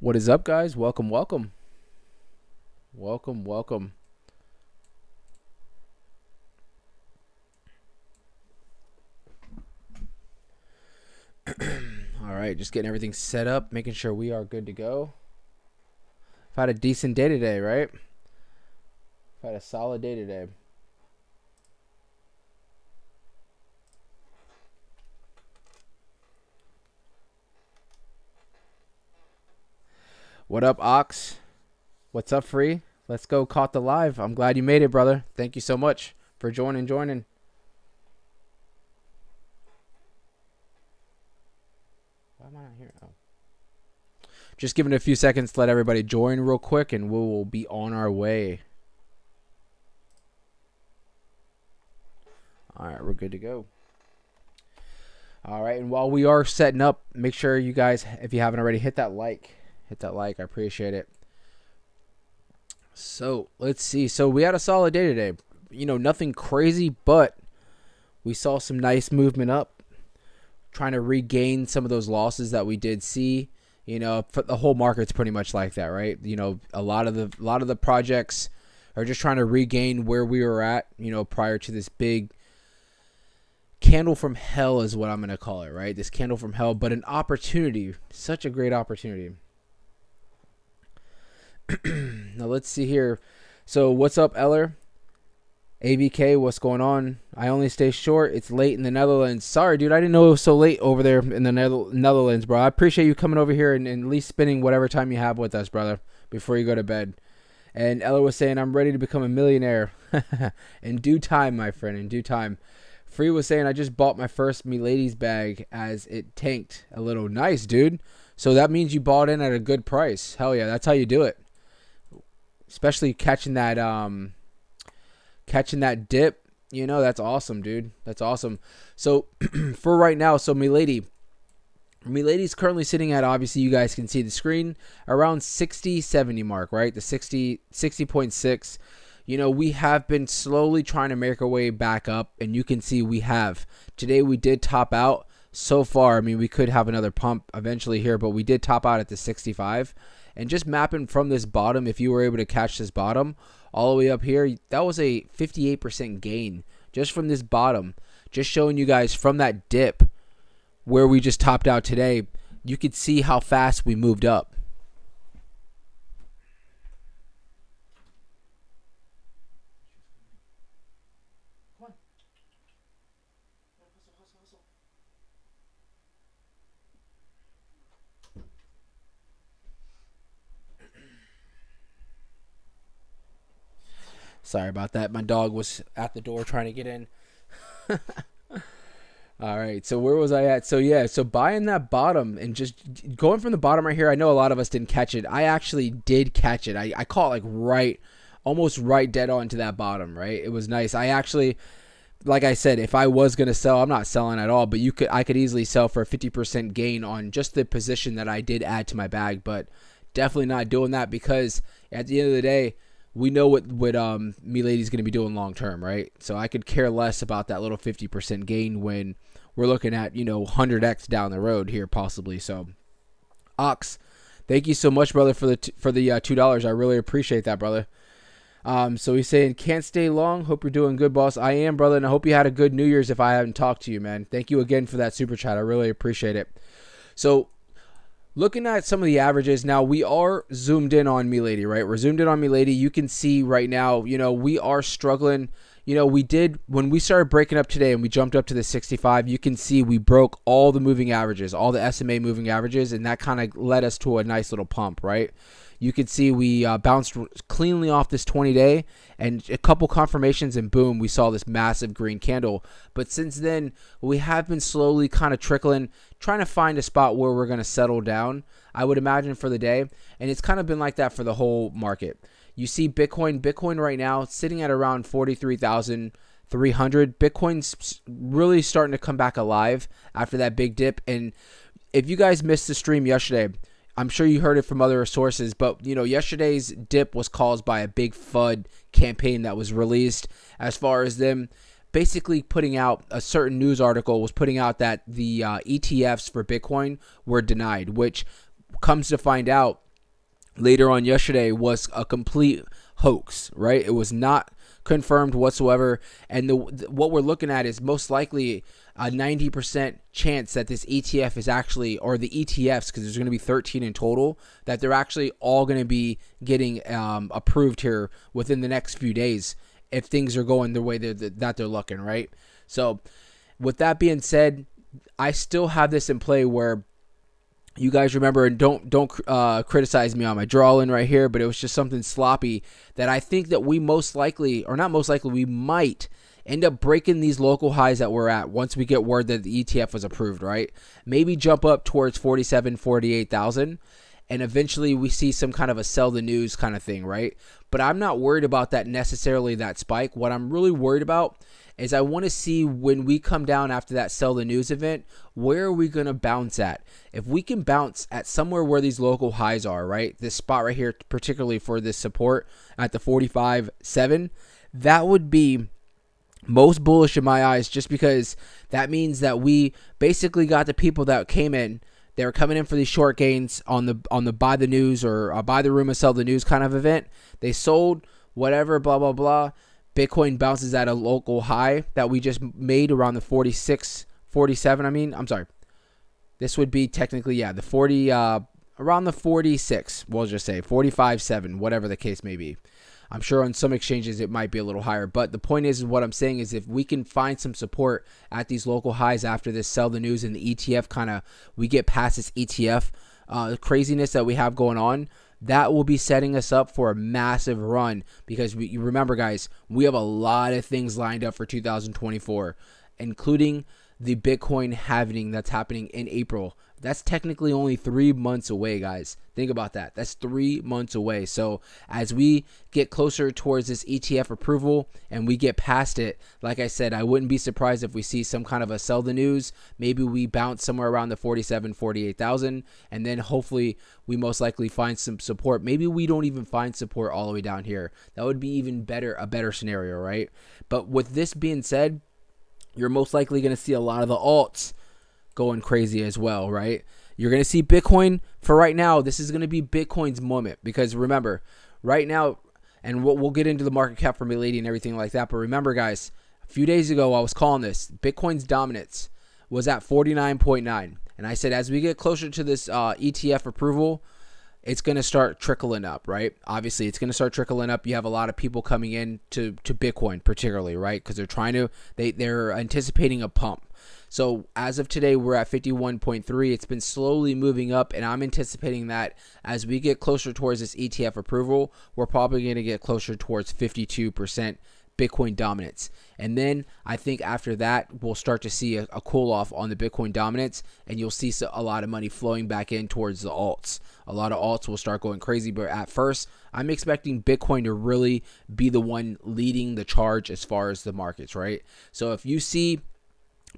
What is up, guys? Welcome, welcome. Welcome, welcome. All right, just getting everything set up, making sure we are good to go. I've had a decent day today, right? I've had a solid day today. What up, Ox? What's up, Free? Let's go, caught the live. I'm glad you made it, brother. Thank you so much for joining. Why am I not here? Oh. Just giving it a few seconds to let everybody join real quick, and we will be on our way. All right, we're good to go. All right, and while we are setting up, make sure you guys, if you haven't already, hit that like. Hit that like. I appreciate it. So, let's see. So, we had a solid day today. You know, nothing crazy, but we saw some nice movement up. Trying to regain some of those losses that we did see. You know, the whole market's pretty much like that, right? You know, a lot of the projects are just trying to regain where we were at, you know, prior to this big candle from hell is what I'm going to call it, right? This candle from hell, but an opportunity, such a great opportunity. Now let's see here. So what's up, Eller? AVK, what's going on? I only stay short. It's late in the Netherlands. Sorry, dude. I didn't know it was so late over there in the Netherlands, bro. I appreciate you coming over here and at least spending whatever time you have with us, brother, before you go to bed. And Eller was saying, I'm ready to become a millionaire. In due time, my friend, in due time. Free was saying, I just bought my first Milady's bag as it tanked a little. Nice, dude. So that means you bought in at a good price. Hell yeah, that's how you do it. Especially catching that dip, you know, that's awesome, dude. That's awesome. So for right now, so Milady's currently sitting at, obviously you guys can see the screen, around 60-70 mark, right? The 60.6. You know, we have been slowly trying to make our way back up, and you can see we have. Today we did top out so far. I mean, we could have another pump eventually here, but we did top out at the 65. And just mapping from this bottom, if you were able to catch this bottom all the way up here, that was a 58% gain just from this bottom. Just showing you guys from that dip where we just topped out today, you could see how fast we moved up. Sorry about that. My dog was at the door trying to get in. All right. So where was I at? So yeah. So buying that bottom and just going from the bottom right here. I know a lot of us didn't catch it. I actually did catch it. I caught like almost right dead on to that bottom. Right. It was nice. I actually, like I said, if I was gonna sell, I'm not selling at all. But I could easily sell for a 50% gain on just the position that I did add to my bag. But definitely not doing that because at the end of the day, we know what Milady's going to be doing long term, right? So I could care less about that little 50% gain when we're looking at, you know, 100x down the road here possibly. So, Ox, thank you so much, brother, for the $2. I really appreciate that, brother. So he's saying, can't stay long. Hope you're doing good, boss. I am, brother, and I hope you had a good New Year's if I haven't talked to you, man. Thank you again for that super chat. I really appreciate it. So, looking at some of the averages, now we are zoomed in on Milady, right? We're zoomed in on Milady. You can see right now, you know, we are struggling. You know, when we started breaking up today and we jumped up to the 65, you can see we broke all the moving averages, all the SMA moving averages, and that kind of led us to a nice little pump, right? You can see we bounced cleanly off this 20-day and a couple confirmations and boom, we saw this massive green candle. But since then, we have been slowly kind of trickling, trying to find a spot where we're going to settle down, I would imagine, for the day. And it's kind of been like that for the whole market. You see Bitcoin right now sitting at around 43,300. Bitcoin's really starting to come back alive after that big dip. And if you guys missed the stream yesterday, I'm sure you heard it from other sources, but you know, yesterday's dip was caused by a big FUD campaign that was released, as far as them basically putting out a certain news article was putting out that the ETFs for Bitcoin were denied, which comes to find out, later on yesterday was a complete hoax, right? It was not confirmed whatsoever. And what we're looking at is most likely a 90% chance that this ETF is actually, or the ETFs, because there's going to be 13 in total, that they're actually all going to be getting approved here within the next few days if things are going the way that they're looking, right? So with that being said, I still have this in play where you guys remember, and don't criticize me on my drawing right here, but it was just something sloppy that I think that we most likely, or not most likely, we might end up breaking these local highs that we're at once we get word that the ETF was approved, right? Maybe jump up towards 47, 48,000, and eventually we see some kind of a sell the news kind of thing, right? But I'm not worried about that necessarily, that spike. What I'm really worried about is I want to see when we come down after that sell the news event, where are we going to bounce at? If we can bounce at somewhere where these local highs are, right? This spot right here, particularly for this support at the 45.7, that would be most bullish in my eyes, just because that means that we basically got the people that came in. They were coming in for these short gains on the buy the news or buy the rumor, sell the news kind of event. They sold whatever, blah, blah, blah. Bitcoin bounces at a local high that we just made around the 46, 47. I'm sorry. This would be technically, the 40, around the 46. We'll just say 45.7, whatever the case may be. I'm sure on some exchanges it might be a little higher, but the point is what I'm saying is if we can find some support at these local highs after this sell the news and the ETF we get past this ETF craziness that we have going on, that will be setting us up for a massive run, because you remember, guys, we have a lot of things lined up for 2024, including the Bitcoin halving that's happening in April. That's technically only 3 months away, guys. Think about that. That's 3 months away. So as we get closer towards this ETF approval and we get past it, like I said, I wouldn't be surprised if we see some kind of a sell the news. Maybe we bounce somewhere around the 47, 48,000, and then hopefully we most likely find some support. Maybe we don't even find support all the way down here. That would be even better, a better scenario, right? But with this being said, you're most likely going to see a lot of the alts going crazy as well, right? You're going to see Bitcoin, for right now, this is going to be Bitcoin's moment, because remember, right now, and we'll get into the market cap for Milady and everything like that, but remember, guys, a few days ago, I was calling this, Bitcoin's dominance was at 49.9, and I said as we get closer to this ETF approval, it's going to start trickling up, right? Obviously, it's going to start trickling up. You have a lot of people coming in to Bitcoin particularly, right? Because they're anticipating a pump. So as of today, we're at 51.3. It's been slowly moving up, and I'm anticipating that as we get closer towards this ETF approval, we're probably going to get closer towards 52% Bitcoin dominance. And then I think after that, we'll start to see a cool off on the Bitcoin dominance, and you'll see a lot of money flowing back in towards the alts. A lot of alts will start going crazy, but at first, I'm expecting Bitcoin to really be the one leading the charge as far as the markets, right? So if you see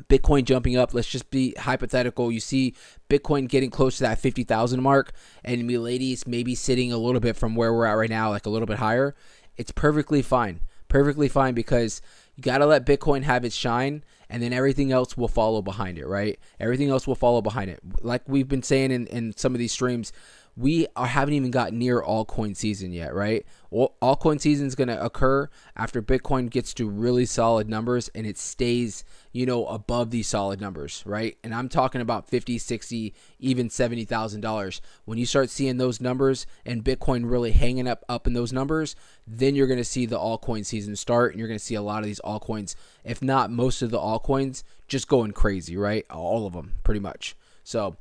Bitcoin jumping up, let's just be hypothetical, you see Bitcoin getting close to that 50,000 mark, and Milady's maybe sitting a little bit from where we're at right now, like a little bit higher, it's perfectly fine. Perfectly fine, because you got to let Bitcoin have its shine, and then everything else will follow behind it, right? Everything else will follow behind it. Like we've been saying in some of these streams, we haven't even got near altcoin season yet, right? Altcoin season is going to occur after Bitcoin gets to really solid numbers and it stays, above these solid numbers, right? And I'm talking about 50, 60, even $70,000. When you start seeing those numbers and Bitcoin really hanging up in those numbers, then you're going to see the altcoin season start, and you're going to see a lot of these altcoins, if not most of the altcoins, just going crazy, right? All of them, pretty much. So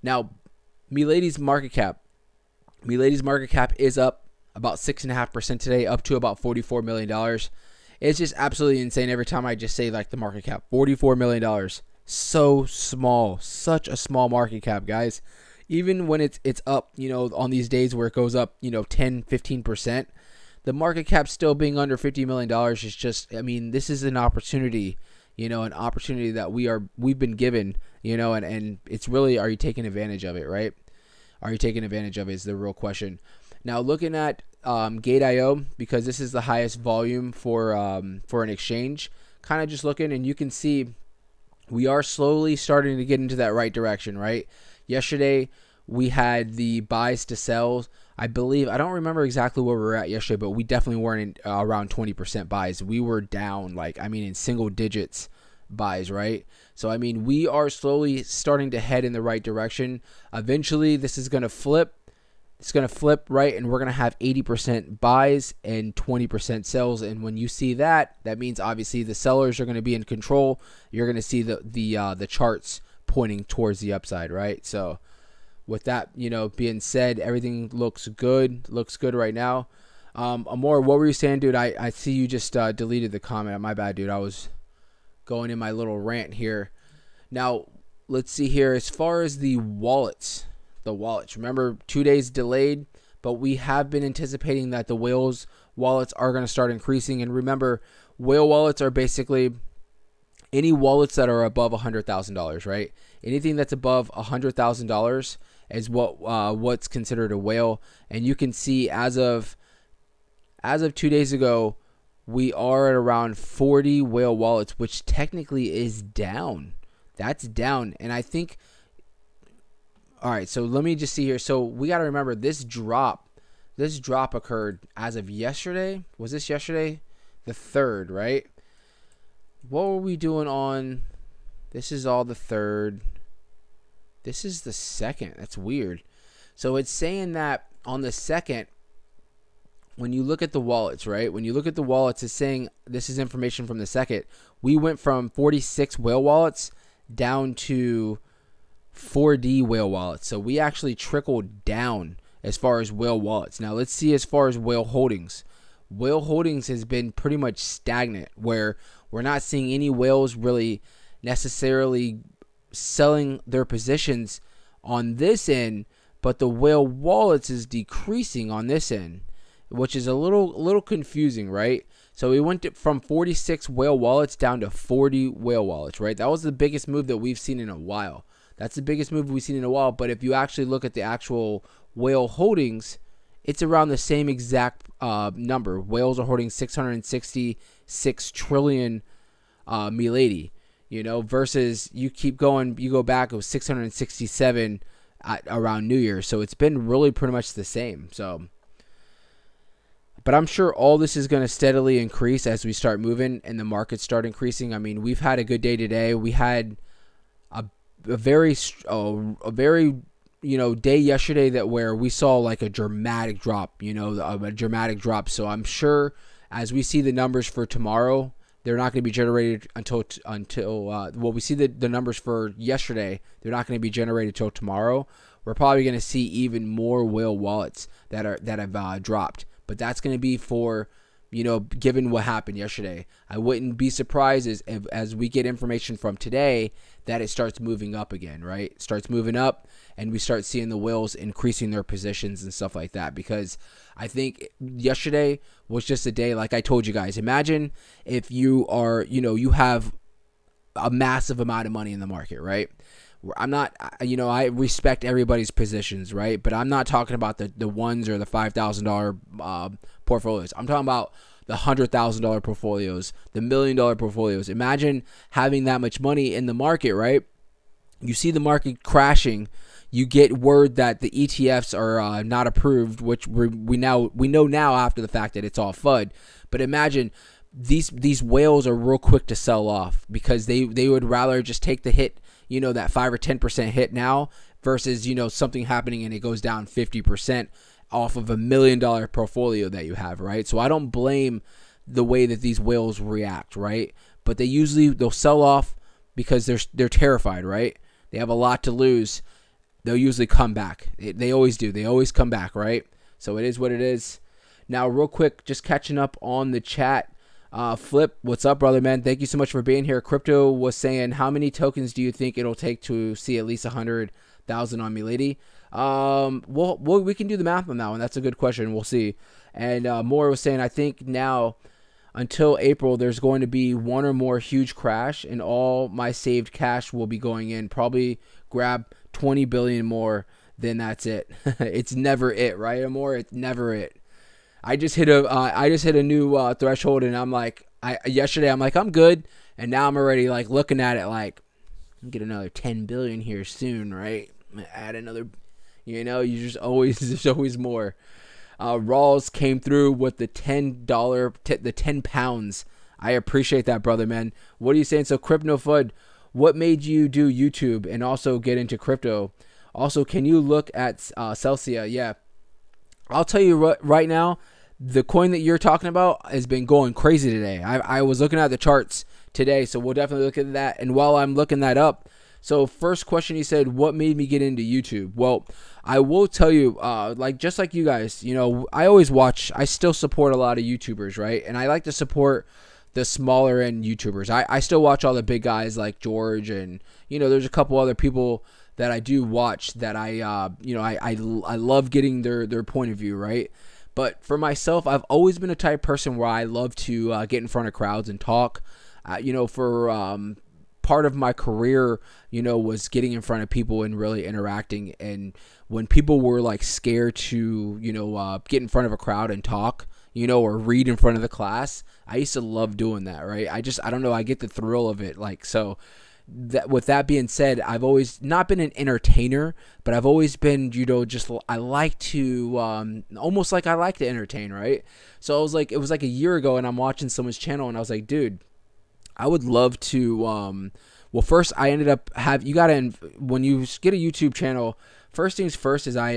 now, Milady's market cap is up about 6.5% today, up to about $44 million. It's just absolutely insane every time I just say like the market cap. $44 million. So small. Such a small market cap, guys. Even when it's up, on these days where it goes up, 10, 15%, the market cap still being under $50 million is just, this is an opportunity, an opportunity that we've been given, and it's really, are you taking advantage of it, right? Are you taking advantage of it is the real question. Now, looking at Gate.io, because this is the highest volume for an exchange, kind of just looking, and you can see we are slowly starting to get into that right direction, right? Yesterday, we had the buys to sells I believe, I don't remember exactly where we were at yesterday, but we definitely weren't in, around 20% buys. We were down, like, I mean, in single digits buys, right? So, I mean, we are slowly starting to head in the right direction. Eventually, this is going to flip. It's going to flip, right? And we're going to have 80% buys and 20% sells. And when you see that, that means obviously the sellers are going to be in control. You're going to see the charts pointing towards the upside, right? So, with that, being said, everything looks good. Looks good right now. Amor, what were you saying, dude? I see you just deleted the comment. My bad, dude. I was going in my little rant here. Now, let's see here. As far as the wallets, remember, 2 days delayed, but we have been anticipating that the whales wallets are going to start increasing. And remember, whale wallets are basically any wallets that are above $100,000, right? Anything that's above $100,000 is what's considered a whale. And you can see as of 2 days ago, we are at around 40 whale wallets, which technically is down. That's down. And I think, all right, so let me just see here. So we got to remember this drop occurred as of yesterday. Was this yesterday? The 3rd, right? What were we doing on? This is all the 3rd. This is the 2nd. That's weird. So it's saying that on the 2nd, when you look at the wallets, right? When you look at the wallets, it's saying, this is information from the 2nd. We went from 46 whale wallets down to 4D whale wallets. So we actually trickled down as far as whale wallets. Now let's see as far as whale holdings. Whale holdings has been pretty much stagnant, where we're not seeing any whales really necessarily selling their positions on this end, but the whale wallets is decreasing on this end, which is a little confusing, right? So we went from 46 whale wallets down to 40 whale wallets, right? That was the biggest move that we've seen in a while. That's the biggest move we've seen in a while. But if you actually look at the actual whale holdings, it's around the same exact number. Whales are holding 666 trillion Milady, versus you keep going, you go back, it was 667 around New Year. So it's been really pretty much the same. So, but I'm sure all this is going to steadily increase as we start moving and the markets start increasing. I mean, we've had a good day today. We had a very day yesterday that where we saw like a dramatic drop, a dramatic drop. So I'm sure as we see the numbers for tomorrow, they're not going to be generated until we see the numbers for yesterday. They're not going to be generated till tomorrow. We're probably going to see even more whale wallets that have dropped. But that's going to be for, given what happened yesterday. I wouldn't be surprised as we get information from today that it starts moving up again, right? It starts moving up and we start seeing the whales increasing their positions and stuff like that. Because I think yesterday was just a day, like I told you guys. Imagine if you are, you have a massive amount of money in the market, right? I'm not, I respect everybody's positions, right? But I'm not talking about the ones or the $5,000 portfolios. I'm talking about the $100,000 portfolios, the $1 million portfolios. Imagine having that much money in the market, right? You see the market crashing. You get word that the ETFs are not approved, which we know now after the fact that it's all FUD. But imagine these whales are real quick to sell off because they would rather just take the hit, that 5 or 10% hit now versus, something happening and it goes down 50% off of $1 million portfolio that you have, right? So I don't blame the way that these whales react, right? But they'll sell off because they're terrified, right? They have a lot to lose. They'll usually come back. They always do. They always come back, right? So it is what it is. Now, real quick, just catching up on the chat. Flip, what's up, brother, man? Thank you so much for being here. Crypto was saying, how many tokens do you think it'll take to see at least 100,000 on Milady? Well, we can do the math on that one. That's a good question. We'll see. And Moore was saying, I think now until April, there's going to be one or more huge crash, and all my saved cash will be going in. Probably grab 20 billion more. Then that's it. It's never it, right, Amor? It's never it. I just hit a new threshold, and I'm like, yesterday I'm like, I'm good, and now I'm already like looking at it like, I'm gonna get another 10 billion here soon, right? I'm gonna add another You just always there's always more. Rawls came through with the the 10 pounds. I appreciate that, brother, man. What are you saying? So, Crypto Fud, what made you do YouTube and also get into crypto? Also, can you look at Celsia? Yeah, I'll tell you right now, the coin that you're talking about has been going crazy today. I was looking at the charts today, so we'll definitely look at that. And while I'm looking that up, so first question, he said, what made me get into YouTube? Well, I will tell you, just like you guys, I always watch, I still support a lot of YouTubers, right? And I like to support the smaller end YouTubers. I still watch all the big guys like George, and there's a couple other people that I do watch that I love getting their point of view, right? But for myself, I've always been a type of person where I love to get in front of crowds and talk. For part of my career, was getting in front of people and really interacting. And when people were like scared to, get in front of a crowd and talk, or read in front of the class, I used to love doing that, right? I don't know, I get the thrill of it. With that being said, I've always not been an entertainer, but I've always been, I like to, almost like I like to entertain, right? So it was like a year ago, and I'm watching someone's channel, and I was like, dude, I would love to, well, first I ended up when you get a YouTube channel, first things first is I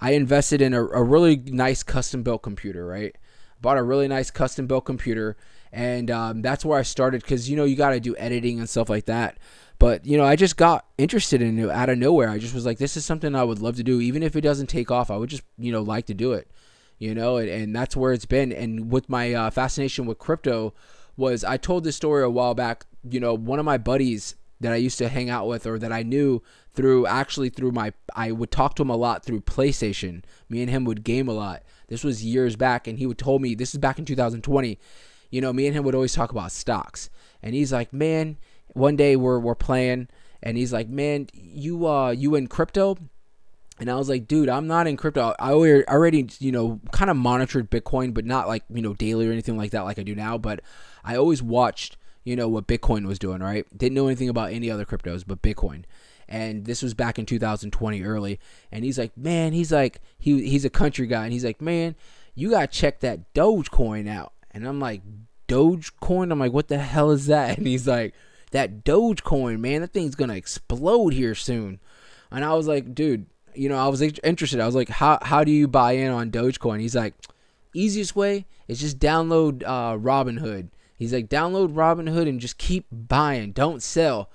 invested in a really nice custom built computer, right? Bought a really nice custom built computer, and that's where I started, because you got to do editing and stuff like that. But I just got interested in it out of nowhere. I just was like, this is something I would love to do, even if it doesn't take off. I would just like to do it, and that's where it's been. And with my fascination with crypto was, I told this story a while back. One of my buddies that I used to hang out with, or that I knew I would talk to him a lot through PlayStation. Me and him would game a lot. This was years back, and he would told me, this is back in 2020. Me and him would always talk about stocks. And he's like, man, one day we're playing, and he's like, man, you in crypto? And I was like, dude, I'm not in crypto. I already kind of monitored Bitcoin, but not like, daily or anything like that like I do now. But I always watched, what Bitcoin was doing, right? Didn't know anything about any other cryptos but Bitcoin. And this was back in 2020 early. And he's like, man, he's a country guy. And he's like, man, you got to check that Dogecoin out. And I'm like, Dogecoin? I'm like, what the hell is that? And he's like, that Dogecoin, man, that thing's going to explode here soon. And I was like, dude, I was interested. I was like, how do you buy in on Dogecoin? He's like, easiest way is just download Robinhood. He's like, download Robinhood and just keep buying. Don't sell.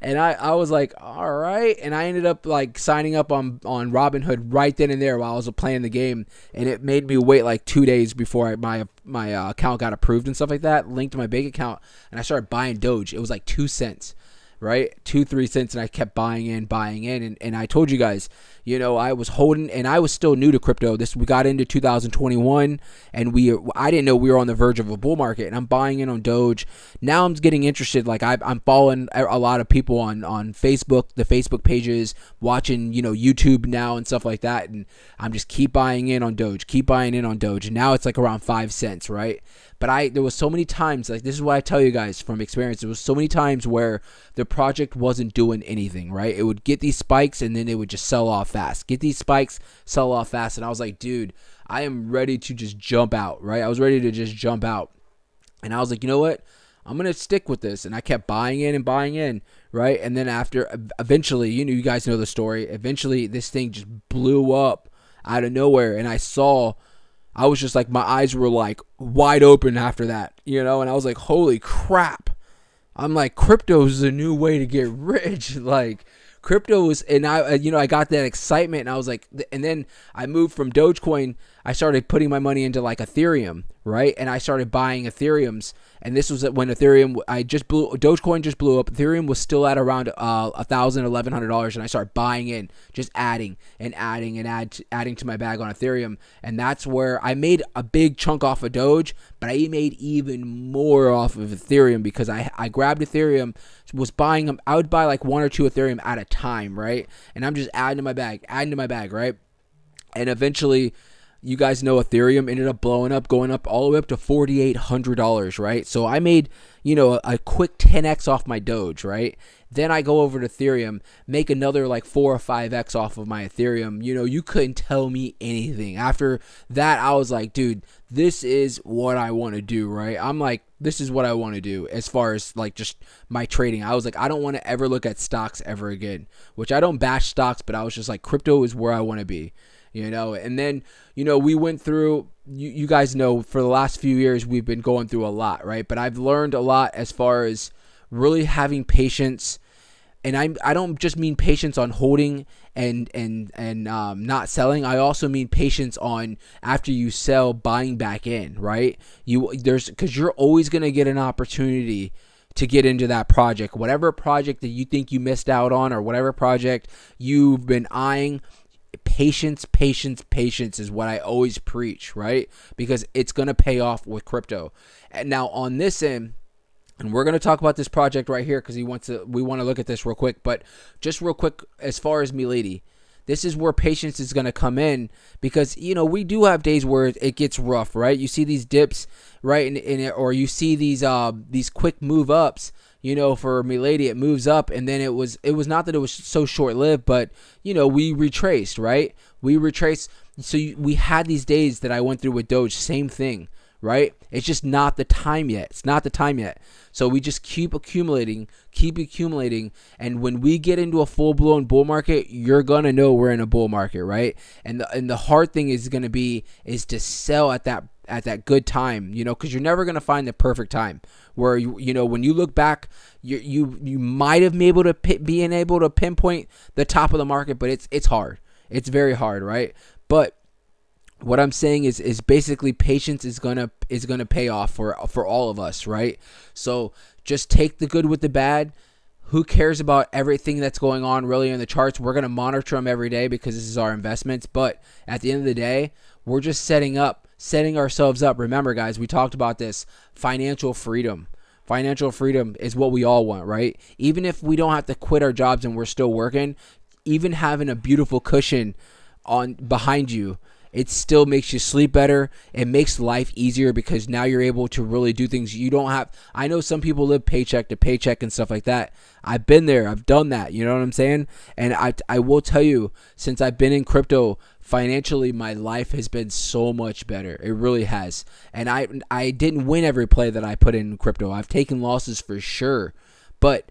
And I was like, all right. And I ended up like signing up on Robinhood right then and there while I was playing the game. And it made me wait like 2 days before my account got approved and stuff like that, linked to my bank account. And I started buying Doge. It was like 2 cents. Right, 2-3 cents, and I kept buying in, and I told you guys, I was holding, and I was still new to crypto. We got into 2021, and I didn't know we were on the verge of a bull market, and I'm buying in on Doge. Now I'm getting interested. Like I'm following a lot of people on Facebook, the Facebook pages, watching YouTube now and stuff like that, and I'm just keep buying in on Doge, and now it's like around 5 cents, right? But there was so many times, like this is what I tell you guys from experience, there was so many times where the project wasn't doing anything, right? It would get these spikes and then it would just sell off fast. Get these spikes, sell off fast. And I was like, dude, I am ready to just jump out, right? I was ready to just jump out. And I was like, you know what? I'm going to stick with this. And I kept buying in, right? And then eventually, you guys know the story. Eventually, this thing just blew up out of nowhere. And I was just like, my eyes were like wide open after that, and I was like, holy crap. I'm like, crypto is a new way to get rich. Like crypto is, and I got that excitement, and I was like, and then I moved from Dogecoin. I started putting my money into like Ethereum, right? And I started buying Ethereums. And this was when Dogecoin just blew up. Ethereum was still at around $1,100, and I started buying in, just adding to my bag on Ethereum. And that's where I made a big chunk off of Doge, but I made even more off of Ethereum because I grabbed Ethereum, was buying them. I would buy like 1 or 2 Ethereum at a time, right? And I'm just adding to my bag, right? And eventually, you guys know Ethereum ended up blowing up, going up all the way up to $4,800, right? So I made, a quick 10x off my Doge, right? Then I go over to Ethereum, make another like 4 or 5x off of my Ethereum. You couldn't tell me anything. After that, I was like, dude, this is what I want to do, right? I'm like, this is what I want to do as far as like just my trading. I was like, I don't want to ever look at stocks ever again, which I don't bash stocks, but I was just like, crypto is where I want to be, and then, we went through, you guys know, for the last few years, we've been going through a lot, right? But I've learned a lot as far as really having patience. And I don't just mean patience on holding and not selling. I also mean patience on, after you sell, buying back in, right? Because you're always going to get an opportunity to get into that project. Whatever project that you think you missed out on, or whatever project you've been eyeing, patience is what I always preach, right? Because it's going to pay off with crypto. And now on this end, and we're going to talk about this project right here because we want to look at this real quick. But just real quick, as far as Milady, this is where patience is going to come in, because, we do have days where it gets rough, right? You see these dips, right? Or you see these quick move ups. For Milady, it moves up, and then it was not that it was so short-lived, but, we retraced, right? We retraced. So we had these days that I went through with Doge, same thing, right? It's just not the time yet. It's not the time yet. So we just keep accumulating. And when we get into a full-blown bull market, you're going to know we're in a bull market, right? And the hard thing is going to be to sell at that good time, because you're never going to find the perfect time where, when you look back, you might have been able to pinpoint the top of the market, but it's hard. It's very hard, right? But what I'm saying is basically patience is gonna pay off for all of us, right? So just take the good with the bad. Who cares about everything that's going on really in the charts? We're gonna monitor them every day because this is our investments. But at the end of the day, we're just setting ourselves up. Remember, guys, we talked about this: financial freedom. Financial freedom is what we all want, right? Even if we don't have to quit our jobs and we're still working, even having a beautiful cushion behind you, it still makes you sleep better. It makes life easier because now you're able to really do things you don't have. I know some people live paycheck to paycheck and stuff like that. I've been there. I've done that. You know what I'm saying? And I will tell you, since I've been in crypto, financially, my life has been so much better. It really has. And I didn't win every play that I put in crypto. I've taken losses for sure. But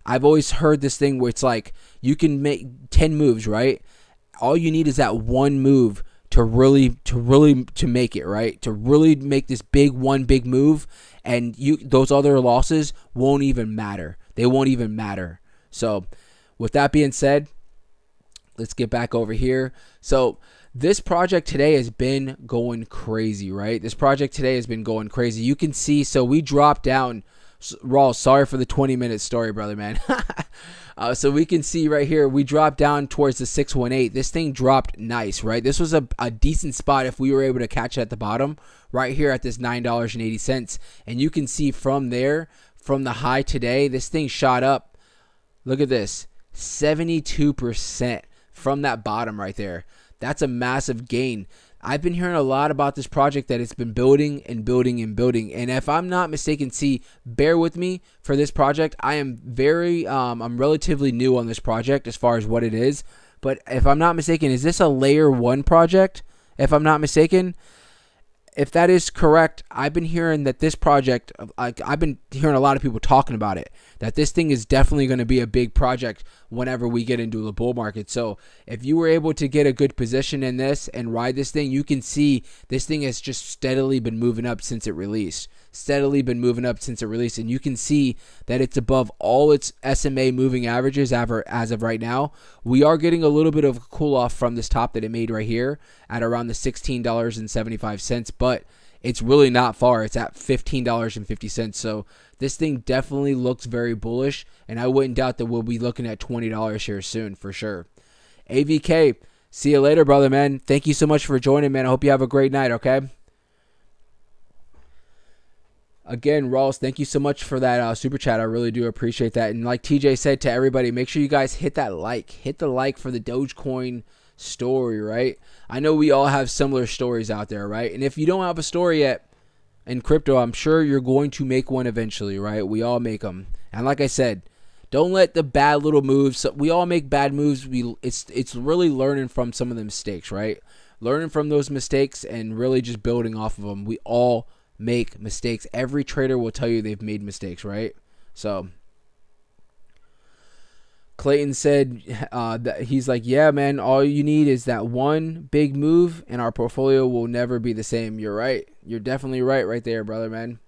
I've always heard this thing where it's like you can make 10 moves, right? All you need is that one move to really make it, right? To really make this big move, and those other losses won't even matter. They won't even matter. So with that being said, let's get back over here. So this project today has been going crazy, right? This project today has been going crazy. You can see, so we dropped down. Rawls, sorry for the 20-minute story, brother, man. So we can see right here, we dropped down towards the 618. This thing dropped nice, right? This was a decent spot if we were able to catch it at the bottom, right here at this $9.80. And you can see from there, from the high today, this thing shot up. Look at this, 72% from that bottom right there. That's a massive gain. I've been hearing a lot about this project that it's been building and building and building. And if I'm not mistaken, bear with me for this project. I am I'm relatively new on this project as far as what it is. But if I'm not mistaken, is this a layer 1 project? If I'm not mistaken, if that is correct, I've been hearing that this project, I've been hearing a lot of people talking about it, that this thing is definitely going to be a big project whenever we get into the bull market. So if you were able to get a good position in this and ride this thing, you can see this thing has just steadily been moving up since it released. And you can see that it's above all its SMA moving averages as of right now. We are getting a little bit of a cool off from this top that it made right here at around the $16.75, but it's really not far. It's at $15.50. So this thing definitely looks very bullish, and I wouldn't doubt that we'll be looking at $20 here soon for sure. AVK, see you later, brother, man. Thank you so much for joining, man. I hope you have a great night, okay? Again, Rawls, thank you so much for that super chat. I really do appreciate that. And like TJ said to everybody, make sure you guys hit that like. Hit the like for the Dogecoin story, right? I know we all have similar stories out there, right? And if you don't have a story yet in crypto, I'm sure you're going to make one eventually, right? We all make them. And like I said, Don't let the bad little moves. We all make bad moves. It's really learning from some of the mistakes, right? Learning from those mistakes and really just building off of them. We all make mistakes. Every trader will tell you they've made mistakes, right? So Clayton said that he's like, yeah, man, all you need is that one big move and our portfolio will never be the same. You're right. You're definitely right there, brother, man.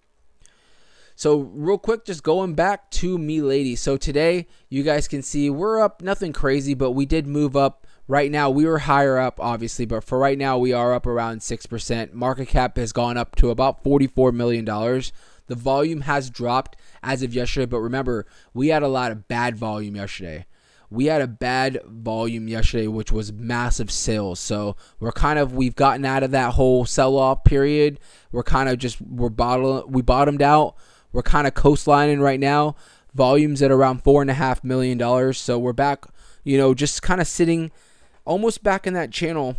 So real quick, just going back to Milady. So today, you guys can see we're up, nothing crazy, but we did move up. Right now, we were higher up, obviously, but for right now, we are up around 6%. Market cap has gone up to about $44 million. The volume has dropped as of yesterday, but remember, we had a lot of bad volume yesterday. We had a bad volume yesterday, which was massive sales. So we've gotten out of that whole sell-off period. We bottomed out. We're kind of coastlining right now. Volume's at around $4.5 million. So we're back, just kind of sitting almost back in that channel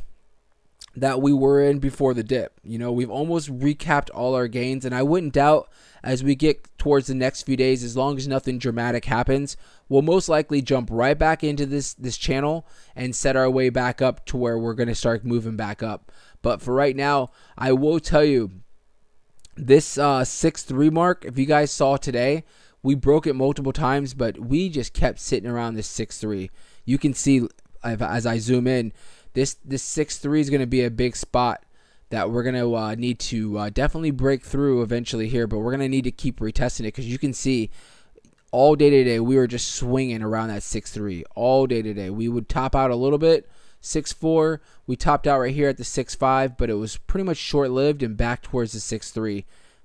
that we were in before the dip. We've almost recapped all our gains. And I wouldn't doubt as we get towards the next few days, as long as nothing dramatic happens, we'll most likely jump right back into this channel and set our way back up to where we're going to start moving back up. But for right now, I will tell you, this 6.3 mark, if you guys saw today, we broke it multiple times, but we just kept sitting around this 6.3. You can see as I zoom in, this 6.3 is going to be a big spot that we're going to need to definitely break through eventually here, but we're going to need to keep retesting it because you can see all day today we were just swinging around that 6.3 all day today. We would top out a little bit, 6.4. We topped out right here at the 6.5, but it was pretty much short-lived and back towards the 6.3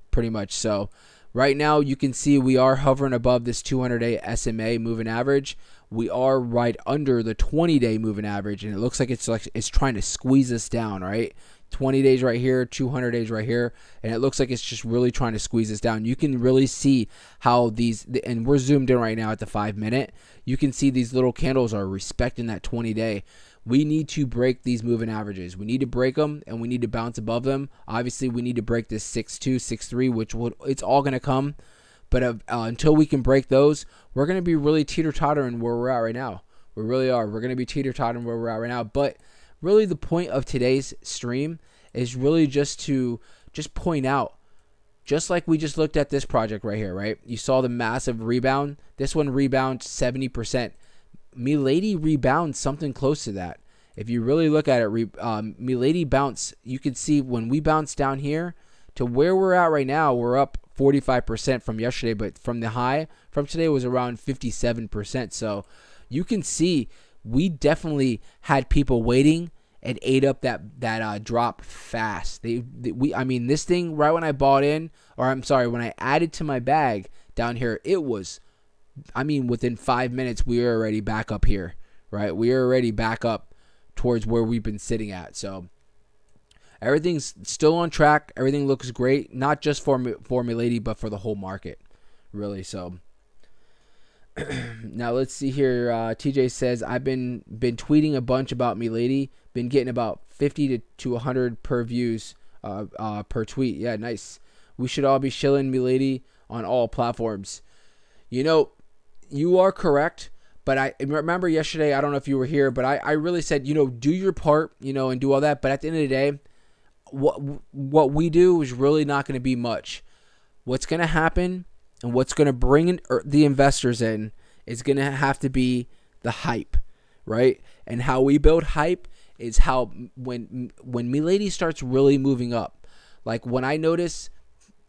pretty much. So right now you can see we are hovering above this 200-day SMA moving average. We are right under the 20-day moving average, and it looks like it's trying to squeeze us down, right? 20 days right here, 200 days right here, and it looks like it's just really trying to squeeze us down. You can really see how and we're zoomed in right now at the 5-minute. You can see these little candles are respecting that 20-day. We need to break these moving averages. We need to break them, and we need to bounce above them. Obviously, we need to break this 6.2, 6.3, which it's all going to come. But until we can break those, we're going to be really teeter-tottering where we're at right now. We really are. We're going to be teeter-tottering where we're at right now. But really the point of today's stream is really just to point out, just like we just looked at this project right here, right? You saw the massive rebound. This one rebounds 70%. Milady rebounds something close to that. If you really look at it, Milady bounce, you can see when we bounce down here to where we're at right now, we're up 45% from yesterday, but from the high from today was around 57%. So you can see we definitely had people waiting and ate up that drop fast. This thing right when I bought in, or I'm sorry, when I added to my bag down here, it was, within 5 minutes we were already back up here, right? We are already back up towards where we've been sitting at. So everything's still on track. Everything looks great, not just for Milady, but for the whole market, really. So now let's see here. TJ says, I've been tweeting a bunch about Milady. Been getting about 50 to 100 per views per tweet. Yeah, nice. We should all be shilling Milady on all platforms. You are correct. But I remember yesterday, I don't know if you were here, but I really said, do your part, and do all that. But at the end of the day, what we do is really not going to be much. What's going to happen and what's going to bring the investors in is going to have to be the hype, right? And how we build hype is how when Milady starts really moving up. Like when I notice,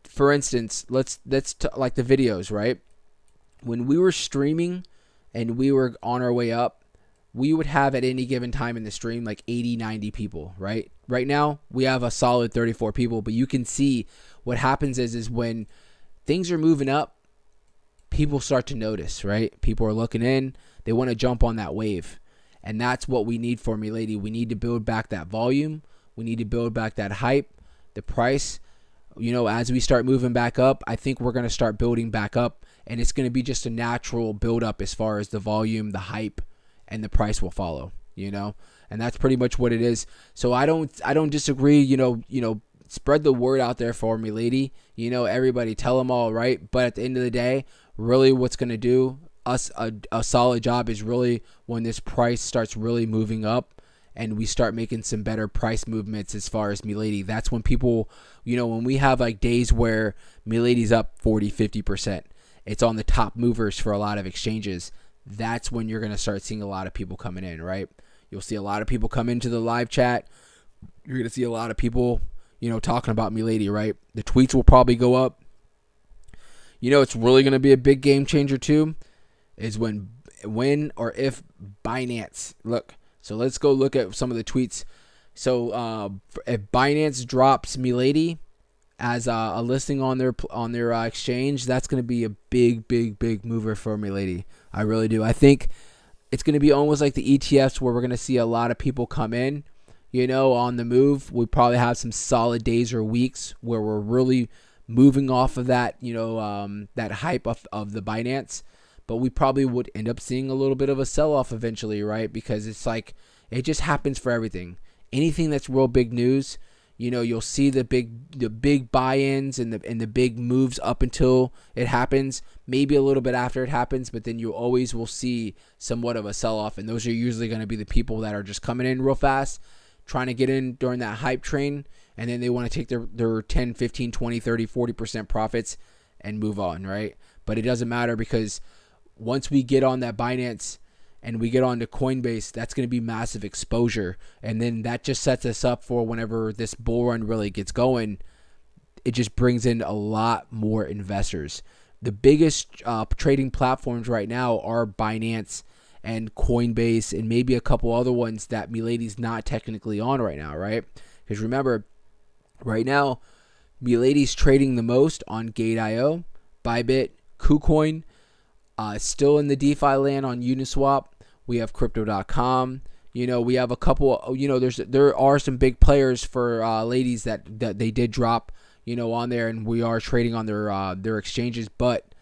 for instance, like the videos, right? When we were streaming and we were on our way up, we would have at any given time in the stream like 80, 90 people, right? Right now, we have a solid 34 people, but you can see what happens is when things are moving up, people start to notice, right? People are looking in. They want to jump on that wave. And that's what we need for Milady. We need to build back that volume. We need to build back that hype, the price. As we start moving back up, I think we're going to start building back up. And it's going to be just a natural build up as far as the volume, the hype, and the price will follow, and that's pretty much what it is. So I don't disagree, spread the word out there for Milady, everybody tell them all, right? But at the end of the day, really what's going to do us a solid job is really when this price starts really moving up and we start making some better price movements as far as Milady. That's when people, when we have like days where Milady's up 40-50%, it's on the top movers for a lot of exchanges. That's when you're going to start seeing a lot of people coming in, right? You'll see a lot of people come into the live chat. You're going to see a lot of people, talking about Milady, right? The tweets will probably go up. It's really going to be a big game changer too, is when or if Binance, so let's go look at some of the tweets. So if Binance drops Milady as a listing on their exchange, that's going to be a big mover for Milady. I really do. I think it's going to be almost like the ETFs where we're going to see a lot of people come in, on the move. We probably have some solid days or weeks where we're really moving off of that, that hype of the Binance. But we probably would end up seeing a little bit of a sell-off eventually, right? Because it's like, it just happens for everything. Anything that's real big news, you'll see the big buy-ins and the big moves up until it happens, maybe a little bit after it happens, but then you always will see somewhat of a sell-off, and those are usually going to be the people that are just coming in real fast, trying to get in during that hype train, and then they want to take their 10, 15, 20, 30, 40% profits and move on, right? But it doesn't matter, because once we get on that Binance and we get on to Coinbase, that's going to be massive exposure. And then that just sets us up for whenever this bull run really gets going, it just brings in a lot more investors. The biggest trading platforms right now are Binance and Coinbase and maybe a couple other ones that Milady's not technically on right now, right? Because remember, right now, Milady's trading the most on Gate.io, Bybit, KuCoin, still in the DeFi land on Uniswap. We have Crypto.com. We have a couple. There are some big players for ladies that they did drop, on there, and we are trading on their exchanges. But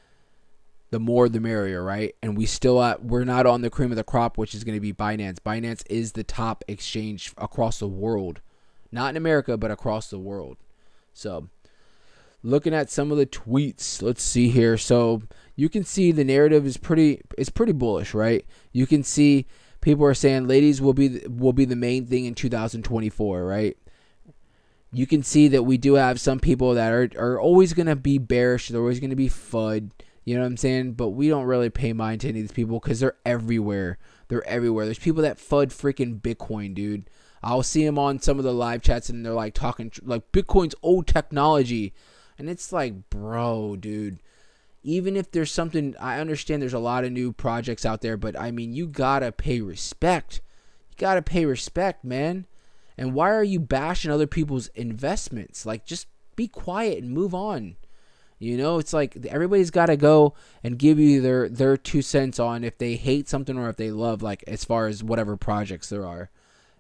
the more, the merrier, right? And we're not on the cream of the crop, which is going to be Binance. Binance is the top exchange across the world, not in America, but across the world. So, looking at some of the tweets, let's see here. So you can see the narrative is pretty bullish, right? You can see people are saying ladies will be the main thing in 2024, right? You can see that we do have some people that are always going to be bearish. They're always going to be FUD. You know what I'm saying? But we don't really pay mind to any of these people because they're everywhere. They're everywhere. There's people that FUD freaking Bitcoin, dude. I'll see them on some of the live chats and they're like talking like Bitcoin's old technology. And it's like, bro, dude, even if there's something, I understand there's a lot of new projects out there, but I mean, you gotta pay respect. You gotta pay respect, man. And why are you bashing other people's investments? Like, just be quiet and move on. It's like everybody's got to go and give you their 2 cents on if they hate something or if they love, like, as far as whatever projects there are.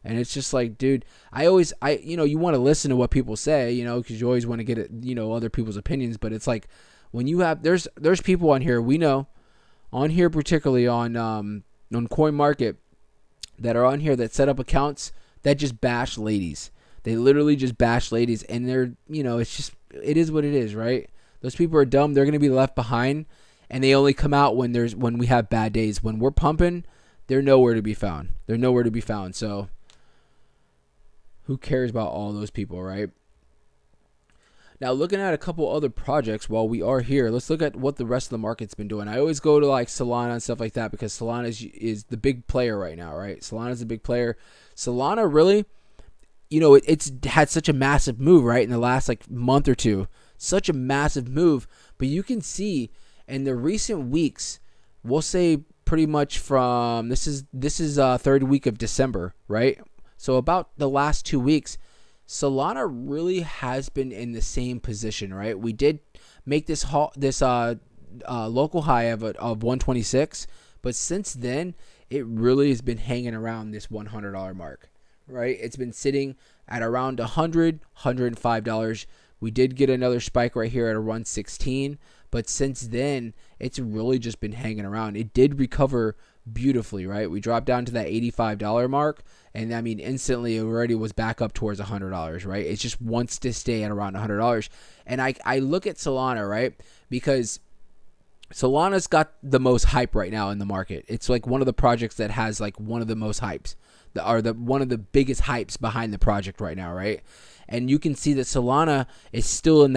And it's just like, dude, you want to listen to what people say, because you always want to get other people's opinions. But it's like when you have, there's people on here, we know, on here particularly on Coin Market, that are on here that set up accounts that just bash ladies. They literally just bash ladies, and they're, it is what it is, right? Those people are dumb. They're gonna be left behind, and they only come out when we have bad days. When we're pumping, they're nowhere to be found. So who cares about all those people, right? Now, looking at a couple other projects while we are here, let's look at what the rest of the market's been doing. I always go to like Solana and stuff like that because Solana is the big player right now, right? Solana's the big player. Solana really, it's had such a massive move, right, in the last like month or two. Such a massive move. But you can see in the recent weeks, we'll say pretty much from, this is third week of December, right? So about the last 2 weeks, Solana really has been in the same position, right? We did make this local high of 126, but since then, it really has been hanging around this $100 mark, right? It's been sitting at around $100, $105. We did get another spike right here at a 116, but since then, it's really just been hanging around. It did recover beautifully, right? We dropped down to that $85 mark, and I mean, instantly it already was back up towards $100, right? It just wants to stay at around $100. And I look at Solana, right? Because Solana's got the most hype right now in the market. It's like one of the projects that has like one of the most hypes, one of the biggest hypes behind the project right now, right? And you can see that Solana is still in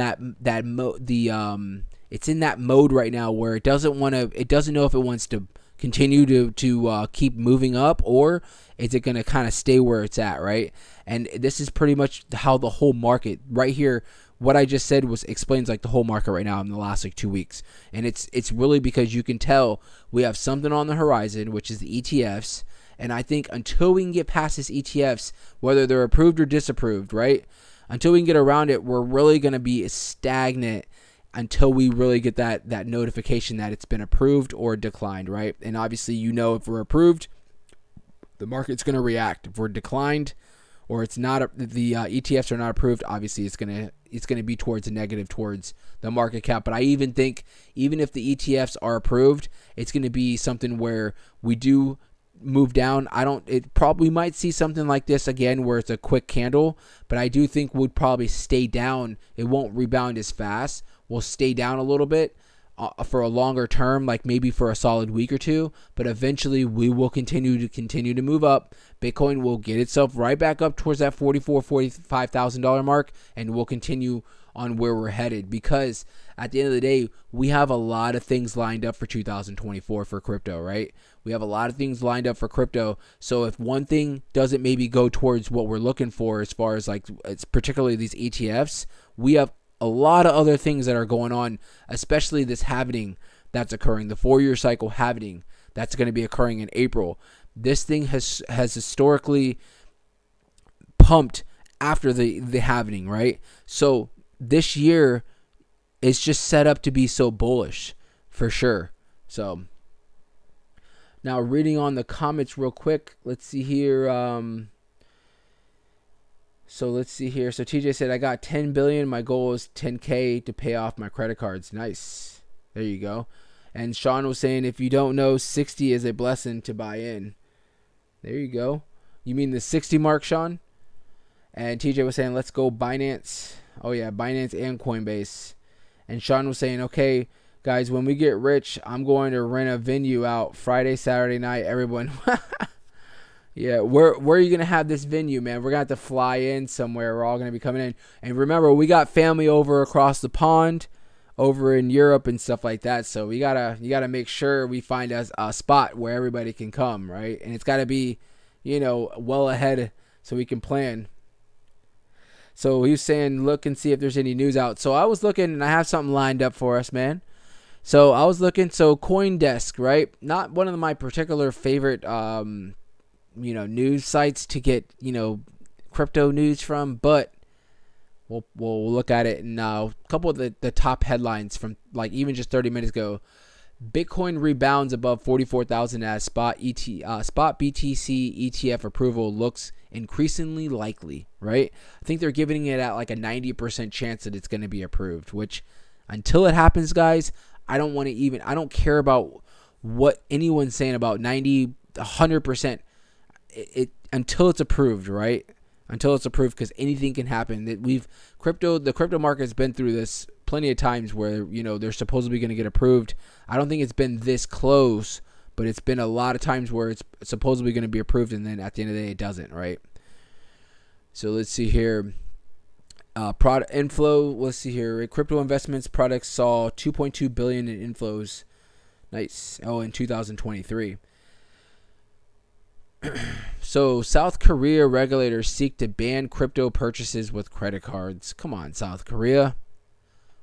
it's in that mode right now where it doesn't know if it wants to continue to keep moving up, or is it going to kind of stay where it's at, right? And this is pretty much how the whole market right here, what I just said explains like the whole market right now in the last like 2 weeks. And it's really because you can tell we have something on the horizon, which is the ETFs. And I think until we can get past this ETFs, whether they're approved or disapproved, right? Until we can get around it, we're really going to be stagnant until we really get that notification that it's been approved or declined, right? And obviously, if we're approved, the market's going to react. If we're declined, or it's not, the ETFs are not approved, obviously it's going to be towards a negative towards the market cap. But I even think even if the ETFs are approved, it's going to be something where we do move down. We might see something like this again where it's a quick candle, but I do think we'd probably stay down. It won't rebound as fast. We'll stay down a little bit for a longer term, like maybe for a solid week or two, but eventually we will continue to move up. Bitcoin will get itself right back up towards that $45,000 mark, and we'll continue on where we're headed, because at the end of the day, we have a lot of things lined up for 2024 for crypto, right? We have a lot of things lined up for crypto. So if one thing doesn't maybe go towards what we're looking for, as far as like it's particularly these ETFs, we have a lot of other things that are going on, especially this halving that's occurring, the 4-year cycle halving that's going to be occurring in April. This thing has historically pumped after the halving, right? So this year is just set up to be so bullish for sure. So now reading on the comments real quick, let's see here. So TJ said, I got 10 billion. My goal is 10K to pay off my credit cards. Nice. There you go. And Sean was saying, if you don't know, 60 is a blessing to buy in. There you go. You mean the 60 mark, Sean? And TJ was saying, let's go Binance. Oh yeah, Binance and Coinbase. And Sean was saying, okay, guys, when we get rich, I'm going to rent a venue out Friday, Saturday night. Everyone. Yeah, where are you going to have this venue, man? We're going to have to fly in somewhere. We're all going to be coming in. And remember, we got family over across the pond, over in Europe and stuff like that. So you gotta make sure we find a spot where everybody can come, right? And it's got to be, well ahead so we can plan. So he was saying, look and see if there's any news out. So I was looking, and I have something lined up for us, man. So I was looking, CoinDesk, right? Not one of my particular favorite news sites to get, crypto news from, but we'll look at it now. A couple of the top headlines from like even just 30 minutes ago. Bitcoin rebounds above 44,000 as spot BTC ETF approval looks increasingly likely, right? I think they're giving it at like a 90% chance that it's going to be approved, which until it happens, guys, I don't care about what anyone's saying about 100%. Until it's approved, right? Until it's approved, because anything can happen. The crypto market has been through this plenty of times where they're supposedly going to get approved. I don't think it's been this close, but it's been a lot of times where it's supposedly going to be approved, and then at the end of the day, it doesn't, right? So let's see here. Product inflow. Let's see here. Crypto investments products saw 2.2 billion in inflows. Nice. In 2023. So South Korea regulators seek to ban crypto purchases with credit cards. Come on, South Korea.